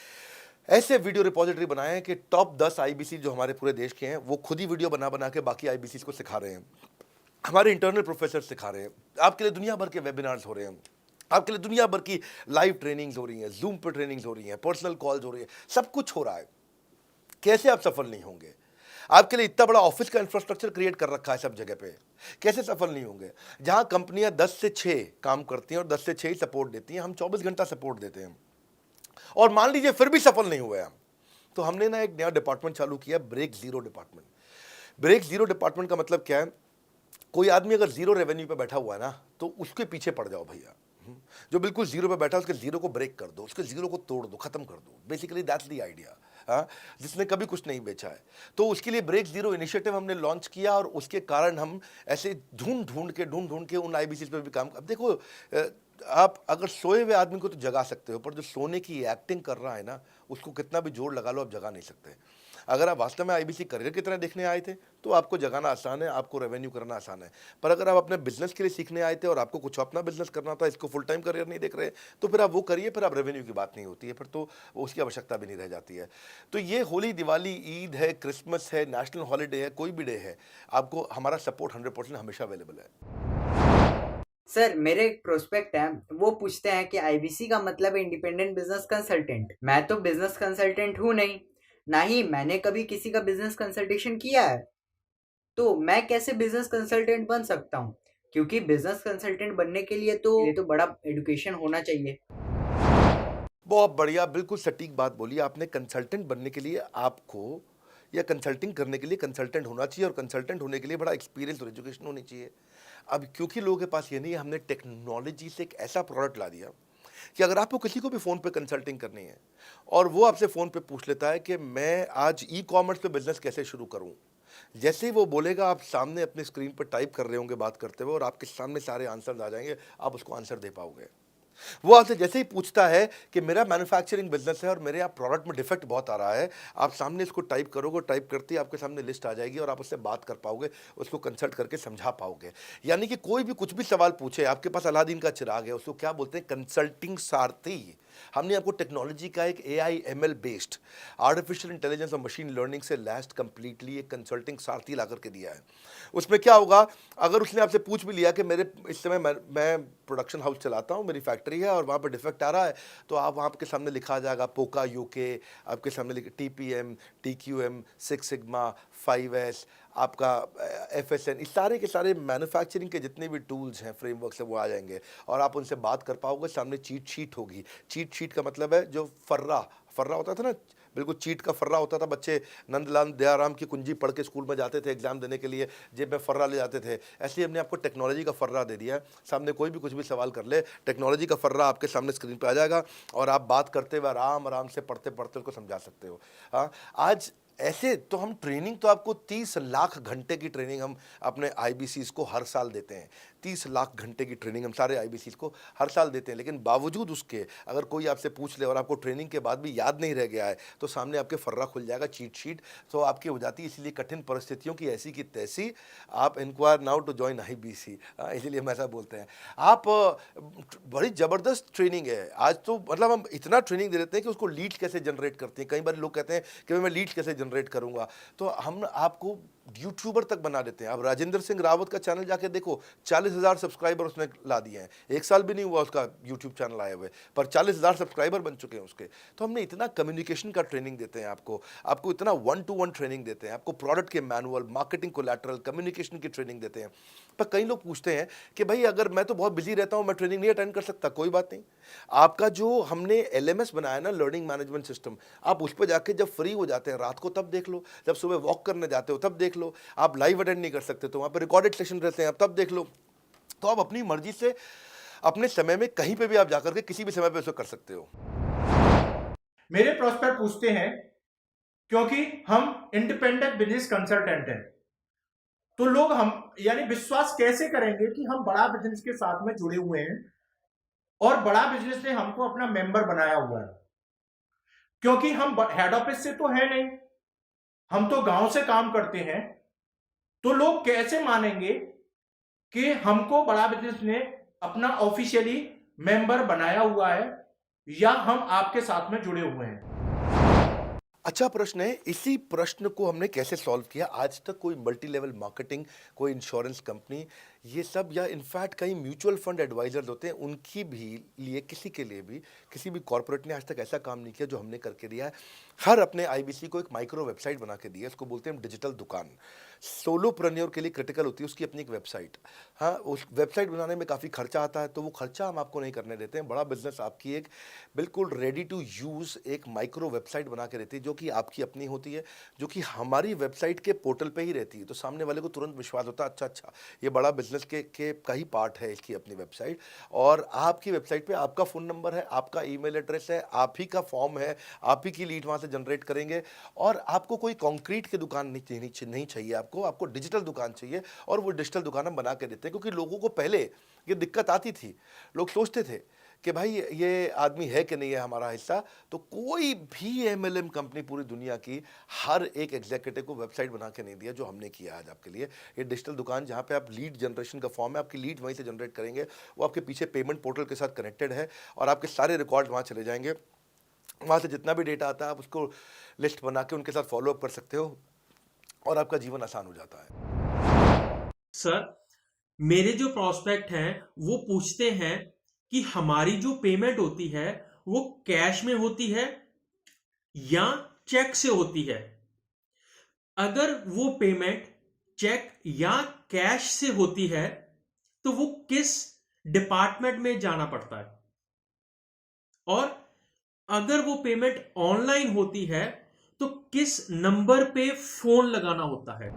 ऐसे वीडियो रिपोजिटरी बनाए हैं कि टॉप 10 आईबीसी जो हमारे पूरे देश के हैं, वो खुद ही वीडियो बना बना के बाकी आईबीसी को सिखा रहे हैं। हमारे इंटरनल प्रोफेसर सिखा रहे हैं, आपके लिए दुनिया भर के वेबिनार्स हो रहे हैं, आपके लिए दुनिया भर की लाइव ट्रेनिंग्स हो रही हैं, जूम पर ट्रेनिंग्स हो रही हैं, पर्सनल कॉल्स हो रही है, सब कुछ हो रहा है। कैसे आप सफल नहीं होंगे? आपके लिए इतना बड़ा ऑफिस का इंफ्रास्ट्रक्चर क्रिएट कर रखा है सब जगह पे, कैसे सफल नहीं होंगे? जहां कंपनियां 10 से 6 काम करती हैं और 10 से 6 ही सपोर्ट देती हैं, हम 24 घंटा सपोर्ट देते हैं। और मान लीजिए फिर भी सफल नहीं हुए हम, तो हमने ना एक नया डिपार्टमेंट चालू किया, break zero department. Break zero department का मतलब क्या है? कोई आदमी अगर जीरो रेवेन्यू पे बैठा हुआ है ना, तो उसके पीछे पड़ जाओ भैया। जो बिल्कुल जीरो पे बैठा है, उसके जीरो को ब्रेक कर दो, उसके जीरो को तोड़ दो, खत्म कर दो। Basically that's the idea. हाँ, जिसने कभी कुछ नहीं बेचा है, तो उसके लिए ब्रेक जीरो इनिशिएटिव हमने लॉन्च किया। और उसके कारण हम ऐसे ढूंढ ढूंढ के उन आईबीसी पे भी काम। अब देखो, आप अगर सोए हुए आदमी को तो जगा सकते हो, पर जो सोने की एक्टिंग कर रहा है ना, उसको कितना भी जोर लगा लो, आप जगा नहीं सकते। अगर आप वास्तव में आईबीसी करियर की तरह देखने आए थे तो आपको जगाना आसान है, आपको रेवेन्यू करना आसान है। पर अगर आप अपने बिजनेस के लिए सीखने आए थे और आपको कुछ अपना बिजनेस करना था, इसको फुल टाइम करियर नहीं देख रहे, तो फिर आप वो करिए, फिर आप रेवेन्यू की बात नहीं होती है, फिर तो उसकी आवश्यकता भी नहीं रह जाती है। तो ये होली, दिवाली, ईद है, क्रिसमस है, नेशनल हॉलीडे है, कोई भी डे है, आपको हमारा सपोर्ट 100% हमेशा अवेलेबल है। सर, मेरे एक प्रोस्पेक्ट है, वो पूछते हैं कि आईबीसी का मतलब है इंडिपेंडेंट बिजनेस कंसल्टेंट। मैं तो बिजनेस कंसल्टेंट हूँ नहीं, ना ही मैंने कभी किसी का बिजनेस कंसल्टेशन किया है, तो मैं कैसे बिजनेस कंसल्टेंट बन सकता हूँ? क्योंकि बिजनेस कंसल्टेंट बनने के लिए तो बड़ा एजुकेशन होना चाहिए। बहुत बढ़िया, बिल्कुल सटीक बात बोली आपने। कंसल्टेंट बनने के लिए आपको, या कंसल्टिंग करने के लिए कंसल्टेंट होना चाहिए, और कंसल्टेंट होने के लिए बड़ा एक्सपीरियंस और एजुकेशन होनी चाहिए। अब क्योंकि लोगों के पास ये नहीं है, हमने टेक्नोलॉजी से एक ऐसा प्रोडक्ट ला दिया कि अगर आपको किसी को भी फ़ोन पे कंसल्टिंग करनी है और वो आपसे फ़ोन पे पूछ लेता है कि मैं आज ई कॉमर्स पे बिज़नेस कैसे शुरू करूं, जैसे ही वो बोलेगा आप सामने अपनी स्क्रीन पर टाइप कर रहे होंगे बात करते हुए और आपके सामने सारे आंसर्स आ जाएंगे, आप उसको आंसर दे पाओगे। वो आपसे जैसे ही पूछता है कि मेरा मैन्युफैक्चरिंग बिजनेस है और मेरे यहाँ प्रोडक्ट में डिफेक्ट बहुत आ रहा है, आप सामने इसको टाइप करोगे, टाइप करते ही आपके सामने लिस्ट आ जाएगी और आप उससे बात कर पाओगे, उसको कंसल्ट करके समझा पाओगे। यानी कि कोई भी कुछ भी सवाल पूछे, आपके पास अलादीन का चिराग है, उसको क्या बोलते हैं, कंसल्टिंग सारथी। हमने आपको टेक्नोलॉजी का एक AI ML based artificial intelligence और मशीन लर्निंग से लैस्ड कंप्लीटली एक कंसल्टिंग सारथी ला करके दिया है। उसमें क्या होगा, अगर उसने आपसे पूछ भी लिया कि मेरे इस समय मैं प्रोडक्शन हाउस चलाता हूँ, मेरी फैक्ट्री है और वहाँ पर डिफेक्ट आ रहा है, तो आप वहाँ के सामने लिखा आ जाएगा पोका UK, आपके सामने TPM, TQM, 6 सिग्मा, 5S, आपका FSN, इस सारे के सारे मैन्युफैक्चरिंग के जितने भी टूल्स हैं, फ्रेमवर्क्स हैं, वो आ जाएंगे और आप उनसे बात कर पाओगे। सामने चीट शीट होगी। चीट शीट का मतलब है जो फर्रा होता था ना, बिल्कुल चीट का फर्रा होता था। बच्चे नंदलाल दयाराम की कुंजी पढ़ के स्कूल में जाते थे एग्जाम देने के लिए, जेब में फर्रा ले जाते थे। ऐसे ही हमने आपको टेक्नोलॉजी का फर्रा दे दिया है। सामने कोई भी कुछ भी सवाल कर ले, टेक्नोलॉजी का फर्रा आपके सामने स्क्रीन पे आ जाएगा और आप बात करते हुए आराम से पढ़ते पढ़ते उसको समझा सकते हो। हाँ, आज ऐसे तो हम ट्रेनिंग तो आपको 30 लाख घंटे की ट्रेनिंग हम अपने IBCs को हर साल देते हैं। 30 लाख घंटे की ट्रेनिंग हम सारे IBCs को हर साल देते हैं। लेकिन बावजूद उसके अगर कोई आपसे पूछ ले और आपको ट्रेनिंग के बाद भी याद नहीं रह गया है, तो सामने आपके फर्रा खुल जाएगा, चीट शीट तो आपकी हो जाती है। इसलिए कठिन परिस्थितियों की ऐसी की तैसी, आप enquire now to join IBC, इसीलिए हम ऐसा बोलते हैं। आप बड़ी ज़बरदस्त ट्रेनिंग है आज तो, मतलब हम इतना ट्रेनिंग दे देते हैं कि उसको लीड्स कैसे जनरेट करते हैं। कई बार लोग कहते हैं कि मैं लीड्स कैसे जनरेट करूंगा, तो हम आपको यूट्यूबर तक बना देते हैं। आप राजेंद्र सिंह रावत का चैनल जाके देखो, 40,000 सब्सक्राइबर उसने ला दिए हैं। 1 साल भी नहीं हुआ उसका यूट्यूब चैनल आए हुए, पर 40,000 सब्सक्राइबर बन चुके हैं उसके। तो हमने इतना कम्युनिकेशन का ट्रेनिंग देते हैं आपको इतना 1-to-1 ट्रेनिंग देते हैं, आपको प्रोडक्ट के मैनुअल, मार्केटिंग कोलैटरल, कम्युनिकेशन की ट्रेनिंग देते हैं। पर कई लोग पूछते हैं कि भाई अगर मैं तो बहुत बिजी रहता हूँ, मैं ट्रेनिंग नहीं अटेंड कर सकता। कोई बात नहीं, आपका जो हमने LMS बनाया ना, लर्निंग मैनेजमेंट सिस्टम, आप उस पर जाके जब फ्री हो जाते हैं रात को तब देख लो, जब सुबह वॉक करने जाते हो तब देख लो। आप लाइव अटेंड नहीं कर सकते तो वहाँ पर रिकॉर्डेड सेशन रहते हैं, आप तब देख लो। तो आप अपनी मर्जी से अपने समय में कहीं पे भी आप जाकर के किसी भी समय पे उसको कर सकते हो। मेरे प्रोस्पेक्ट पूछते हैं, क्योंकि हम इंडिपेंडेंट बिजनेस कंसल्टेंट हैं, तो लोग हम यानी विश्वास कैसे करेंगे कि हम बड़ा बिजनेस के साथ में जुड़े हुए हैं और बड़ा बिजनेस ने हमको अपना मेंबर बनाया हुआ है। क्योंकि हम हेड ऑफिस से तो है नहीं, हम तो गांव से काम करते हैं, तो लोग कैसे मानेंगे कि हमको बड़ा बिजनेस ने अपना ऑफिशियली मेंबर बनाया हुआ है या हम आपके साथ में जुड़े हुए हैं। अच्छा प्रश्न है। इसी प्रश्न को हमने कैसे सॉल्व किया, आज तक कोई मल्टी लेवल मार्केटिंग, कोई इंश्योरेंस कंपनी, ये सब, या इनफैक्ट कई म्यूचुअल फंड एडवाइजर्स होते हैं, उनकी भी लिए किसी के लिए भी किसी भी कॉर्पोरेट ने आज तक ऐसा काम नहीं किया जो हमने करके दिया है। हर अपने IBC को एक माइक्रो वेबसाइट बना के दी है, इसको बोलते हैं डिजिटल दुकान। सोलोप्रेन्योर के लिए क्रिटिकल होती है उसकी अपनी एक वेबसाइट। हाँ, उस वेबसाइट बनाने में काफ़ी खर्चा आता है, तो वो खर्चा हम आपको नहीं करने देते हैं। बड़ा बिजनेस आपकी एक बिल्कुल रेडी टू यूज़ एक माइक्रो वेबसाइट बना के देती है, जो कि आपकी अपनी होती है, जो कि हमारी वेबसाइट के पोर्टल पे ही रहती है। तो सामने वाले को तुरंत विश्वास होता है, अच्छा ये बड़ा बिजनेस के का ही पार्ट है इसकी अपनी वेबसाइट। और आपकी वेबसाइट पे आपका फ़ोन नंबर है, आपका ईमेल एड्रेस है, आप ही का फॉर्म है, आप ही की लीड वहाँ से जनरेट करेंगे। और आपको कोई कॉन्क्रीट की दुकान नहीं चाहिए, आपको डिजिटल दुकान चाहिए। और वो डिजिटल दुकान हम बना के देते हैं, क्योंकि लोगों को पहले ये दिक्कत आती थी, लोग सोचते थे कि भाई ये आदमी है कि नहीं है हमारा हिस्सा। तो कोई भी MLM कंपनी पूरी दुनिया की हर एक एग्जीक्यूटिव को वेबसाइट बना के नहीं दिया जो हमने किया आज आपके लिए। ये डिजिटल दुकान जहाँ पे आप लीड जनरेशन का फॉर्म है, आपकी लीड वहीं से जनरेट करेंगे, वो आपके पीछे पेमेंट पोर्टल के साथ कनेक्टेड है और आपके सारे रिकॉर्ड वहाँ चले जाएंगे। वहाँ से जितना भी डेटा आता है आप उसको लिस्ट बना के उनके साथ फॉलोअप कर सकते हो और आपका जीवन आसान हो जाता है। सर, मेरे जो प्रोस्पेक्ट हैं वो पूछते हैं कि हमारी जो पेमेंट होती है वो कैश में होती है या चेक से होती है। अगर वो पेमेंट चेक या कैश से होती है तो वो किस डिपार्टमेंट में जाना पड़ता है, और अगर वो पेमेंट ऑनलाइन होती है तो किस नंबर पे फोन लगाना होता है।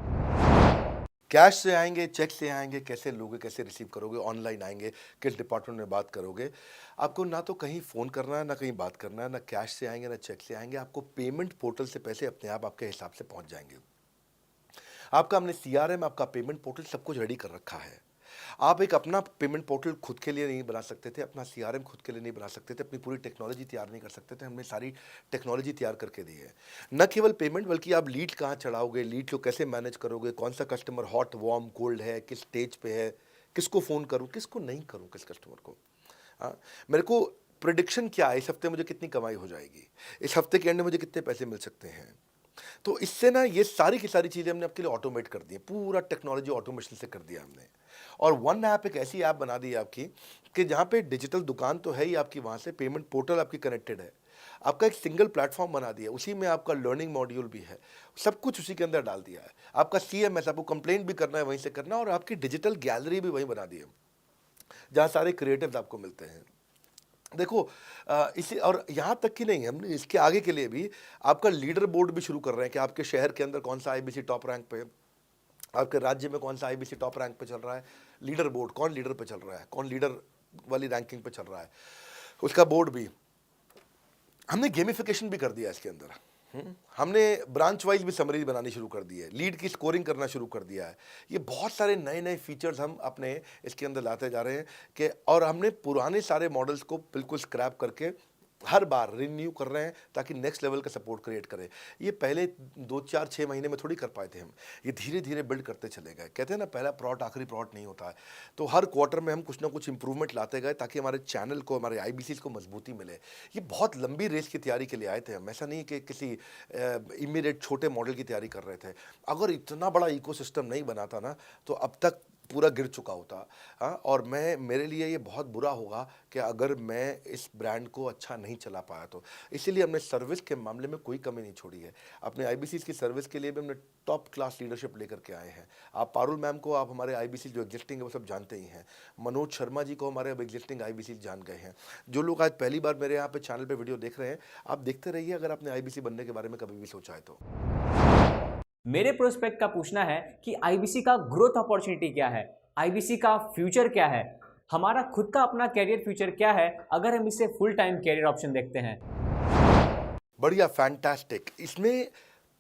कैश से आएंगे, चेक से आएंगे, कैसे लोगे, कैसे रिसीव करोगे, ऑनलाइन आएंगे, किस डिपार्टमेंट में बात करोगे। आपको ना तो कहीं फ़ोन करना है, ना कहीं बात करना है, ना कैश से आएंगे, ना चेक से आएंगे। आपको पेमेंट पोर्टल से पैसे अपने आप आपके हिसाब से पहुंच जाएंगे। आपका हमने CRM, आपका पेमेंट पोर्टल सब कुछ रेडी कर रखा है। आप एक अपना पेमेंट पोर्टल खुद के लिए नहीं बना सकते थे, अपना CRM खुद के लिए नहीं बना सकते थे, अपनी पूरी टेक्नोलॉजी तैयार नहीं कर सकते थे। हमने सारी टेक्नोलॉजी तैयार करके दी है। न केवल पेमेंट, बल्कि आप लीड कहाँ चढ़ाओगे, लीड को कैसे मैनेज करोगे, कौन सा कस्टमर हॉट, वार्म, कोल्ड है, किस स्टेज पे है, किसको फ़ोन करूँ, किसको नहीं करूँ, किस कस्टमर को। हाँ, मेरे को प्रिडिक्शन क्या है, इस हफ्ते मुझे कितनी कमाई हो जाएगी, इस हफ्ते के एंड में मुझे कितने पैसे मिल सकते हैं। तो इससे ना ये सारी की सारी चीज़ें हमने आपके लिए ऑटोमेट कर दी है, पूरा टेक्नोलॉजी ऑटोमेशन से कर दिया हमने। और वन ऐप एक ऐसी ऐप बना दी है आपकी कि जहाँ पे डिजिटल दुकान तो है ही आपकी, वहाँ से पेमेंट पोर्टल आपकी कनेक्टेड है, आपका एक सिंगल प्लेटफॉर्म बना दिया, उसी में आपका लर्निंग मॉड्यूल भी है, सब कुछ उसी के अंदर डाल दिया है। आपका CMS, आपको कंप्लेंट भी करना है वहीं से करना, और आपकी डिजिटल गैलरी भी वहीं बना दी है, जहाँ सारे क्रिएटिव्स आपको मिलते हैं। देखो इसी, और यहाँ तक कि नहीं, हमने इसके आगे के लिए भी आपका लीडर बोर्ड भी शुरू कर रहे हैं कि आपके शहर के अंदर कौन सा IBC टॉप रैंक पे, आपके राज्य में कौन सा IBC टॉप रैंक पे चल रहा है, लीडर बोर्ड कौन लीडर पे चल रहा है, कौन लीडर वाली रैंकिंग पे चल रहा है, उसका बोर्ड भी। हमने गेमिफिकेशन भी कर दिया इसके अंदर। हमने ब्रांच वाइज भी समरी बनानी शुरू कर दी है, लीड की स्कोरिंग करना शुरू कर दिया है। ये बहुत सारे नए नए फीचर्स हम अपने इसके अंदर लाते जा रहे हैं कि, और हमने पुराने सारे मॉडल्स को बिल्कुल स्क्रैप करके हर बार रिन्यू कर रहे हैं ताकि नेक्स्ट लेवल का सपोर्ट क्रिएट करें। ये पहले 2, 4, 6 महीने में थोड़ी कर पाए थे हम, ये धीरे धीरे बिल्ड करते चले गए। कहते हैं ना, पहला प्लॉट आखिरी प्लॉट नहीं होता है। तो हर क्वार्टर में हम कुछ ना कुछ इंप्रूवमेंट लाते गए ताकि हमारे चैनल को, हमारे IBCs को मजबूती मिले। ये बहुत लंबी रेस की तैयारी के लिए आए थे हम, ऐसा नहीं कि किसी इमीडिएट छोटे मॉडल की तैयारी कर रहे थे। अगर इतना बड़ा इकोसिस्टम नहीं बनाता ना तो अब तक पूरा गिर चुका होता। हाँ, और मेरे लिए ये बहुत बुरा होगा कि अगर मैं इस ब्रांड को अच्छा नहीं चला पाया तो। इसीलिए हमने सर्विस के मामले में कोई कमी नहीं छोड़ी है। अपने IBCs की सर्विस के लिए भी हमने टॉप क्लास लीडरशिप लेकर के आए हैं। आप पारुल मैम को, आप हमारे IBC जो एग्जिस्टिंग है वो सब जानते ही हैं। मनोज शर्मा जी को हमारे अब एग्जिस्टिंग IBC जान गए हैं। जो लोग आज पहली बार मेरे यहाँ पे चैनल पे वीडियो देख रहे हैं, आप देखते रहिए अगर आपने IBC बनने के बारे में कभी भी सोचा है तो। मेरे प्रोस्पेक्ट का पूछना है कि IBC का ग्रोथ अपॉर्चुनिटी क्या है, IBC का फ्यूचर क्या है, हमारा खुद का अपना कैरियर फ्यूचर क्या है अगर हम इसे फुल टाइम कैरियर ऑप्शन देखते हैं। बढ़िया, फैंटास्टिक। इसमें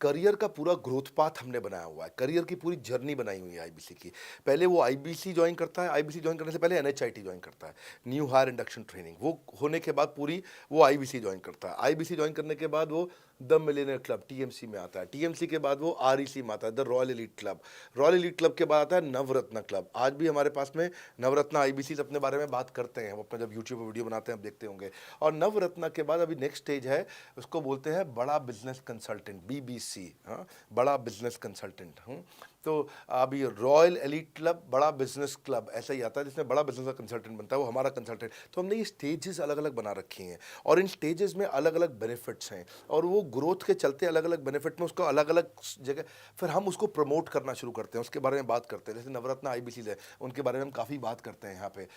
करियर का पूरा ग्रोथ पाथ हमने बनाया हुआ है, करियर की पूरी जर्नी बनाई हुई है IBC की। पहले वो IBC ज्वाइन करता है, IBC ज्वाइन करने से पहले NHIT ज्वाइन करता है, न्यू हायर इंडक्शन ट्रेनिंग। वो होने के बाद पूरी वो IBC ज्वाइन करता है। IBC ज्वाइन करने के बाद वो द मिलियनर क्लब TMC में आता है। TMC के बाद वो REC में आता है, the royal elite club. Royal elite club के बाद आता है नवरत्न क्लब। आज भी हमारे पास में नवरत्न IBCs अपने बारे में बात करते हैं, वो अपना जब यूट्यूब पर वीडियो बनाते हैं आप देखते होंगे। और नवरत्न के बाद अभी नेक्स्ट स्टेज है, उसको बोलते हैं बड़ा बिजनेस कंसल्टेंट, BBC। हाँ, बड़ा बिजनेस कंसल्टेंट। तो अभी रॉयल एलीट क्लब, बड़ा बिजनेस क्लब, ऐसा ही आता है जिसमें बड़ा बिजनेस का कंसल्टेंट बनता है, वो हमारा कंसल्टेंट। तो हमने ये स्टेजेस अलग अलग बना रखी हैं और इन स्टेजेस में अलग अलग बेनिफिट्स हैं, और वो ग्रोथ के चलते अलग अलग बेनिफिट में उसको अलग अलग जगह फिर हम उसको प्रमोट करना शुरू करते हैं, उसके बारे में बात करते हैं। जैसे नवरत्न IBCs है, उनके बारे में हम काफ़ी बात करते हैं यहाँ पे।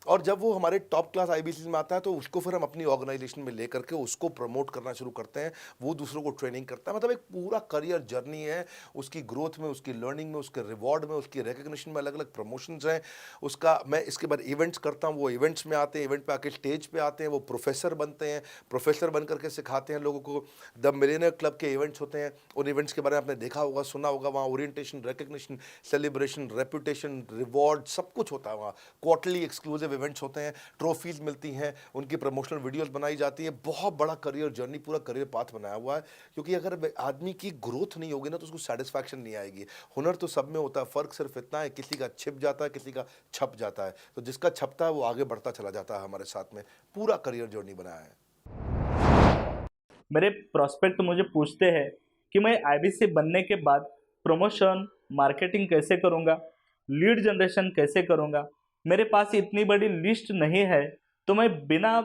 और जब वो हमारे टॉप क्लास IBCs में आता है तो उसको फिर हम अपनी ऑर्गेनाइजेशन में लेकर के उसको प्रमोट करना शुरू करते हैं, वो दूसरों को ट्रेनिंग करता है। मतलब एक पूरा करियर जर्नी है, उसकी ग्रोथ में, उसकी लर्निंग में, उसके रिवॉर्ड में, उसकी रिकग्निशन में अलग अलग प्रमोशंस हैं उसका। मैं इसके बाद इवेंट्स करता हूँ, वो इवेंट्स में आते हैं, इवेंट पे आके स्टेज पे आते हैं, वो प्रोफेसर बनते हैं, प्रोफेसर बन करके सिखाते हैं लोगों को। द मिलियनर क्लब के इवेंट्स होते हैं, उन इवेंट्स के बारे में आपने देखा होगा, सुना होगा। वहाँ orientation, recognition, celebration, reputation, reward सब कुछ होता है। वहाँ क्वार्टरली एक्सक्लूसिव इवेंट्स होते हैं, ट्रॉफीज मिलती हैं, उनकी प्रमोशनल वीडियोस बनाई जाती है। बहुत बड़ा करियर जर्नी, पूरा करियर पाथ बनाया हुआ है। क्योंकि अगर आदमी की ग्रोथ नहीं होगी ना तो उसको सेटिस्फैक्शन नहीं आएगी। हुनर तो सब में होता है, फ़र्क सिर्फ इतना है किसी का छिप जाता है, किसी का छप जाता है। तो जिसका छपता है वो आगे बढ़ता चला जाता है। हमारे साथ में पूरा करियर जर्नी बनाया है। मेरे प्रोस्पेक्ट मुझे पूछते हैं कि मैं IBC बनने के बाद प्रमोशन, मार्केटिंग कैसे करूँगा, लीड जनरेशन कैसे करूँगा। मेरे पास इतनी बड़ी लिस्ट नहीं है, तो मैं बिना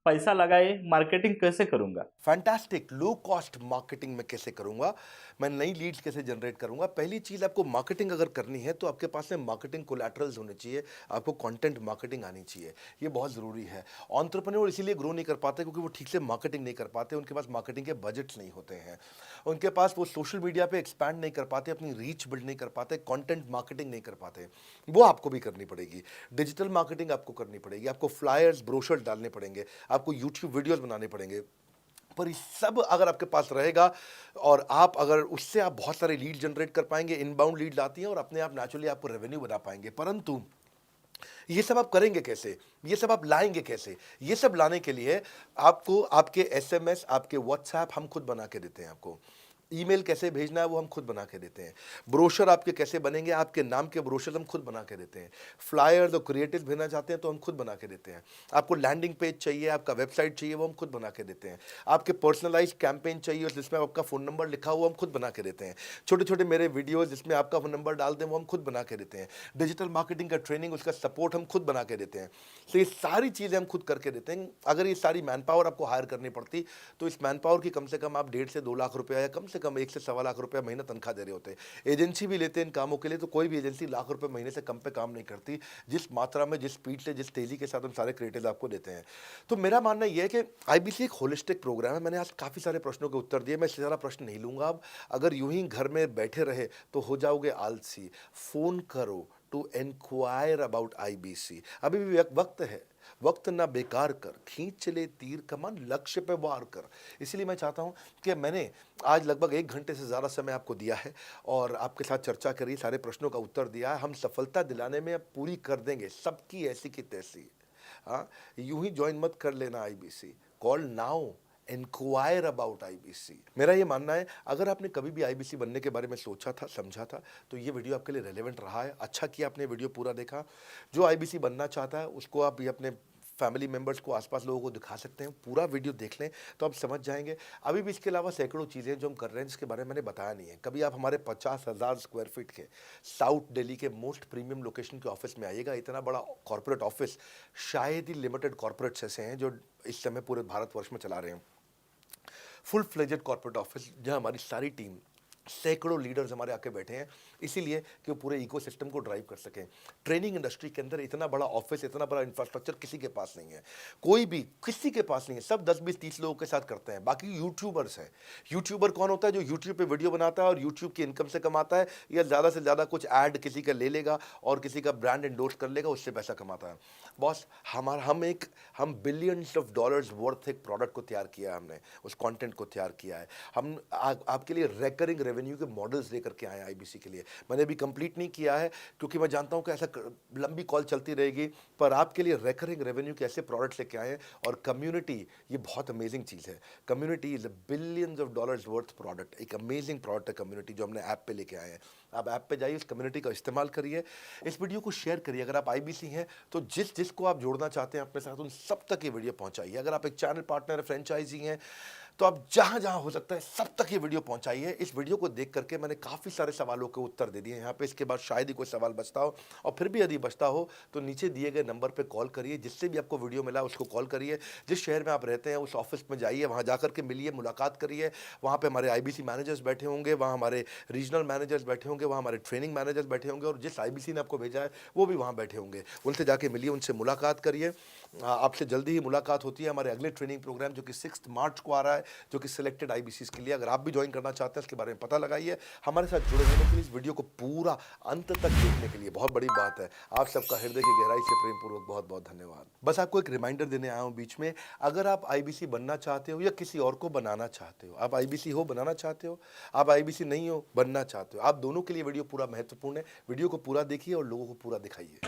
पैसा लगाए मार्केटिंग कैसे करूंगा? फैंटास्टिक। लो कॉस्ट मार्केटिंग में कैसे करूंगा, मैं नई लीड्स कैसे जनरेट करूंगा। पहली चीज, आपको मार्केटिंग अगर करनी है तो आपके पास में मार्केटिंग कोलैटरल्स होने चाहिए, आपको कंटेंट मार्केटिंग आनी चाहिए, ये बहुत ज़रूरी है। एंटरप्रेन्योर इसीलिए ग्रो नहीं कर पाते क्योंकि वो ठीक से मार्केटिंग नहीं कर पाते, उनके पास मार्केटिंग के बजट्स नहीं होते हैं, उनके पास वो सोशल मीडिया पे एक्सपैंड नहीं कर पाते, अपनी रीच बिल्ड नहीं कर पाते, कंटेंट मार्केटिंग नहीं कर पाते। वो आपको भी करनी पड़ेगी। डिजिटल मार्केटिंग आपको करनी पड़ेगी, आपको फ्लायर्स ब्रोशर्स डालने पड़ेंगे, आपको यूट्यूब वीडियोस बनाने पड़ेंगे। पर ये सब अगर आपके पास रहेगा और आप अगर उससे आप बहुत सारे लीड जनरेट कर पाएंगे, इनबाउंड लीड आती हैं और अपने आप नेचुरली आपको रेवेन्यू बना पाएंगे। परंतु ये सब आप करेंगे कैसे, ये सब आप लाएंगे कैसे? ये सब लाने के लिए आपको आपके SMS, आपके व्हाट्सएप हम खुद बना के देते हैं। आपको ईमेल कैसे भेजना है वो हम खुद बना के देते हैं। ब्रोशर आपके कैसे बनेंगे, आपके नाम के ब्रोशर हम खुद बना के देते हैं। फ्लायर्स और क्रिएटिव भेजना चाहते हैं तो हम खुद बना के देते हैं। आपको लैंडिंग पेज चाहिए, आपका वेबसाइट चाहिए, वो हम खुद बना के देते हैं। आपके पर्सनलाइज कैंपेन चाहिए जिसमें आपका फ़ोन नंबर लिखा हुआ, हम खुद बना के देते हैं। छोटे छोटे मेरे वीडियोज़ जिसमें आपका फ़ोन नंबर डाल दें वो हम खुद बना के देते हैं। डिजिटल मार्केटिंग का ट्रेनिंग, उसका सपोर्ट हम खुद बना के देते हैं। तो ये सारी चीज़ें हम खुद करके देते हैं। अगर ये सारी मैन पावर आपको हायर करनी पड़ती तो इस मैन पावर की कम से कम आप 1.5 से 2 लाख रुपया या कम से कम 1 से 1.25 लाख रुपया महीना तनख्वाह दे रहे होते हैं। एजेंसी भी लेते हैं इन कामों के लिए, तो कोई भी एजेंसी लाख रुपए महीने से कम पे काम नहीं करती, जिस मात्रा में, जिस स्पीड से, जिस तेजी के साथ हम सारे क्रिएटिव आपको देते हैं। तो मेरा मानना यह है कि IBC एक होलिस्टिक प्रोग्राम है। मैंने आज काफ़ी सारे प्रश्नों के उत्तर दिए, मैं इससे ज़्यादा प्रश्न नहीं लूँगा अब। अगर यूं ही घर में बैठे रहे तो हो जाओगे आलसी। फ़ोन करो टू एनक्वायर अबाउट IBC। अभी भी वक्त है, वक्त ना बेकार कर, खींच चले तीर कमान, लक्ष्य पे वार कर। इसलिए मैं चाहता हूं कि मैंने आज लगभग 1 घंटे से ज़्यादा समय आपको दिया है और आपके साथ चर्चा करी, सारे प्रश्नों का उत्तर दिया है। हम सफलता दिलाने में अब पूरी कर देंगे सबकी ऐसी की तैसी। हाँ, यूं ही ज्वाइन मत कर लेना IBC, call now, enquire about IBC। मेरा ये मानना है, अगर आपने कभी भी IBC बनने के बारे में सोचा था, समझा था, तो ये वीडियो आपके लिए रेलेवेंट रहा है। अच्छा किया आपने वीडियो पूरा देखा। जो IBC बनना चाहता है उसको आप ये अपने फैमिली मेम्बर्स को, आसपास लोगों को दिखा सकते हैं। पूरा वीडियो देख लें तो आप समझ जाएंगे। अभी भी इसके अलावा सैकड़ों चीज़ें जो हम कर रहे हैं जिसके बारे में मैंने बताया नहीं है। कभी आप हमारे 50,000 स्क्वायर फीट के साउथ दिल्ली के मोस्ट प्रीमियम लोकेशन के ऑफिस में आइएगा। इतना बड़ा कॉर्पोरेट ऑफिस शायद ही लिमिटेड कॉर्पोरेट्स ऐसे हैं जो इस समय पूरे भारतवर्ष में चला रहे हैं। फुल फ्लेजेड कॉर्पोरेट ऑफिस जहाँ हमारी सारी टीम, सैकड़ों लीडर्स हमारे आके बैठे हैं, इसीलिए कि वो पूरे इकोसिस्टम को ड्राइव कर सकें। ट्रेनिंग इंडस्ट्री के अंदर इतना बड़ा ऑफिस, इतना बड़ा इंफ्रास्ट्रक्चर किसी के पास नहीं है, कोई भी किसी के पास नहीं है। सब 10, 20, 30 लोगों के साथ करते हैं। बाकी यूट्यूबर्स हैं। यूट्यूबर कौन होता है? जो यूट्यूब पे वीडियो बनाता है और यूट्यूब की इनकम से कमाता है, या ज़्यादा से ज़्यादा कुछ ऐड किसी का ले लेगा और किसी का ब्रांड एंडोर्स कर लेगा, उससे पैसा कमाता है। बॉस, हम बिलियंस ऑफ डॉलर्स वर्थ एक प्रोडक्ट को तैयार किया है, हमने उस कंटेंट को तैयार किया है। हम आपके लिए रेकरिंग रेवेन्यू के मॉडल्स लेकर के आए हैं IBC के लिए। मैंने अभी कंप्लीट नहीं किया है क्योंकि मैं जानता हूं कि ऐसा लंबी कॉल चलती रहेगी, पर आपके लिए रेकरिंग रेवेन्यू के ऐसे प्रोडक्ट्स लेके आए हैं। और कम्युनिटी, ये बहुत अमेजिंग चीज़ है। Community is a billions of dollars worth product. एक अमेजिंग प्रोडक्ट है कम्युनिटी, जो हमने ऐप पे लेके आए हैं। आप ऐप पे जाइए, इस कम्युनिटी का इस्तेमाल करिए, इस वीडियो को शेयर करिए। अगर आप IBC हैं तो जिसको आप जोड़ना चाहते हैं अपने साथ, उन सब तक ये वीडियो पहुंचाइए। अगर आप एक चैनल पार्टनर, फ्रेंचाइजी हैं, तो आप जहां जहां हो सकता है सब तक ये वीडियो पहुंचाइए। इस वीडियो को देख करके मैंने काफ़ी सारे सवालों के उत्तर दे दिए यहाँ पे। इसके बाद शायद ही कोई सवाल बचता हो, और फिर भी यदि बचता हो तो नीचे दिए गए नंबर पे कॉल करिए। जिससे भी आपको वीडियो मिला उसको कॉल करिए। जिस शहर में आप रहते हैं उस ऑफिस में जाइए, वहाँ जा करके मिलिए, मुलाकात करिए। वहाँ पर हमारे IBC मैनेजर्स बैठे होंगे, वहाँ हमारे रीजनल मैनेजर्स बैठे होंगे, वहाँ हमारे ट्रेनिंग मैनेजर्स बैठे होंगे, और जिस IBC ने आपको भेजा है वो भी वहाँ बैठे होंगे। उनसे जाके मिलिए, उनसे मुलाकात करिए। आपसे जल्दी ही मुलाकात होती है हमारे अगले ट्रेनिंग प्रोग्राम जो कि 6 मार्च को आ रहा है, जो कि सिलेक्टेड IBCs के लिए। अगर आप भी ज्वाइन करना चाहते हैं इसके बारे में पता लगाइए। हमारे साथ जुड़े रहने के लिए, इस वीडियो को पूरा अंत तक देखने के लिए बहुत बड़ी बात है। आप सबका हृदय की गहराई से प्रेम पूर्वक बहुत बहुत धन्यवाद। बस आपको एक रिमाइंडर देने आया हूँ बीच में, अगर आप IBC बनना चाहते हो या किसी और को बनाना चाहते हो, आप IBC हो, बनाना चाहते हो, आप IBC नहीं हो, बनना चाहते हो, आप दोनों के लिए वीडियो पूरा महत्वपूर्ण है। वीडियो को पूरा देखिए और लोगों को पूरा दिखाइए।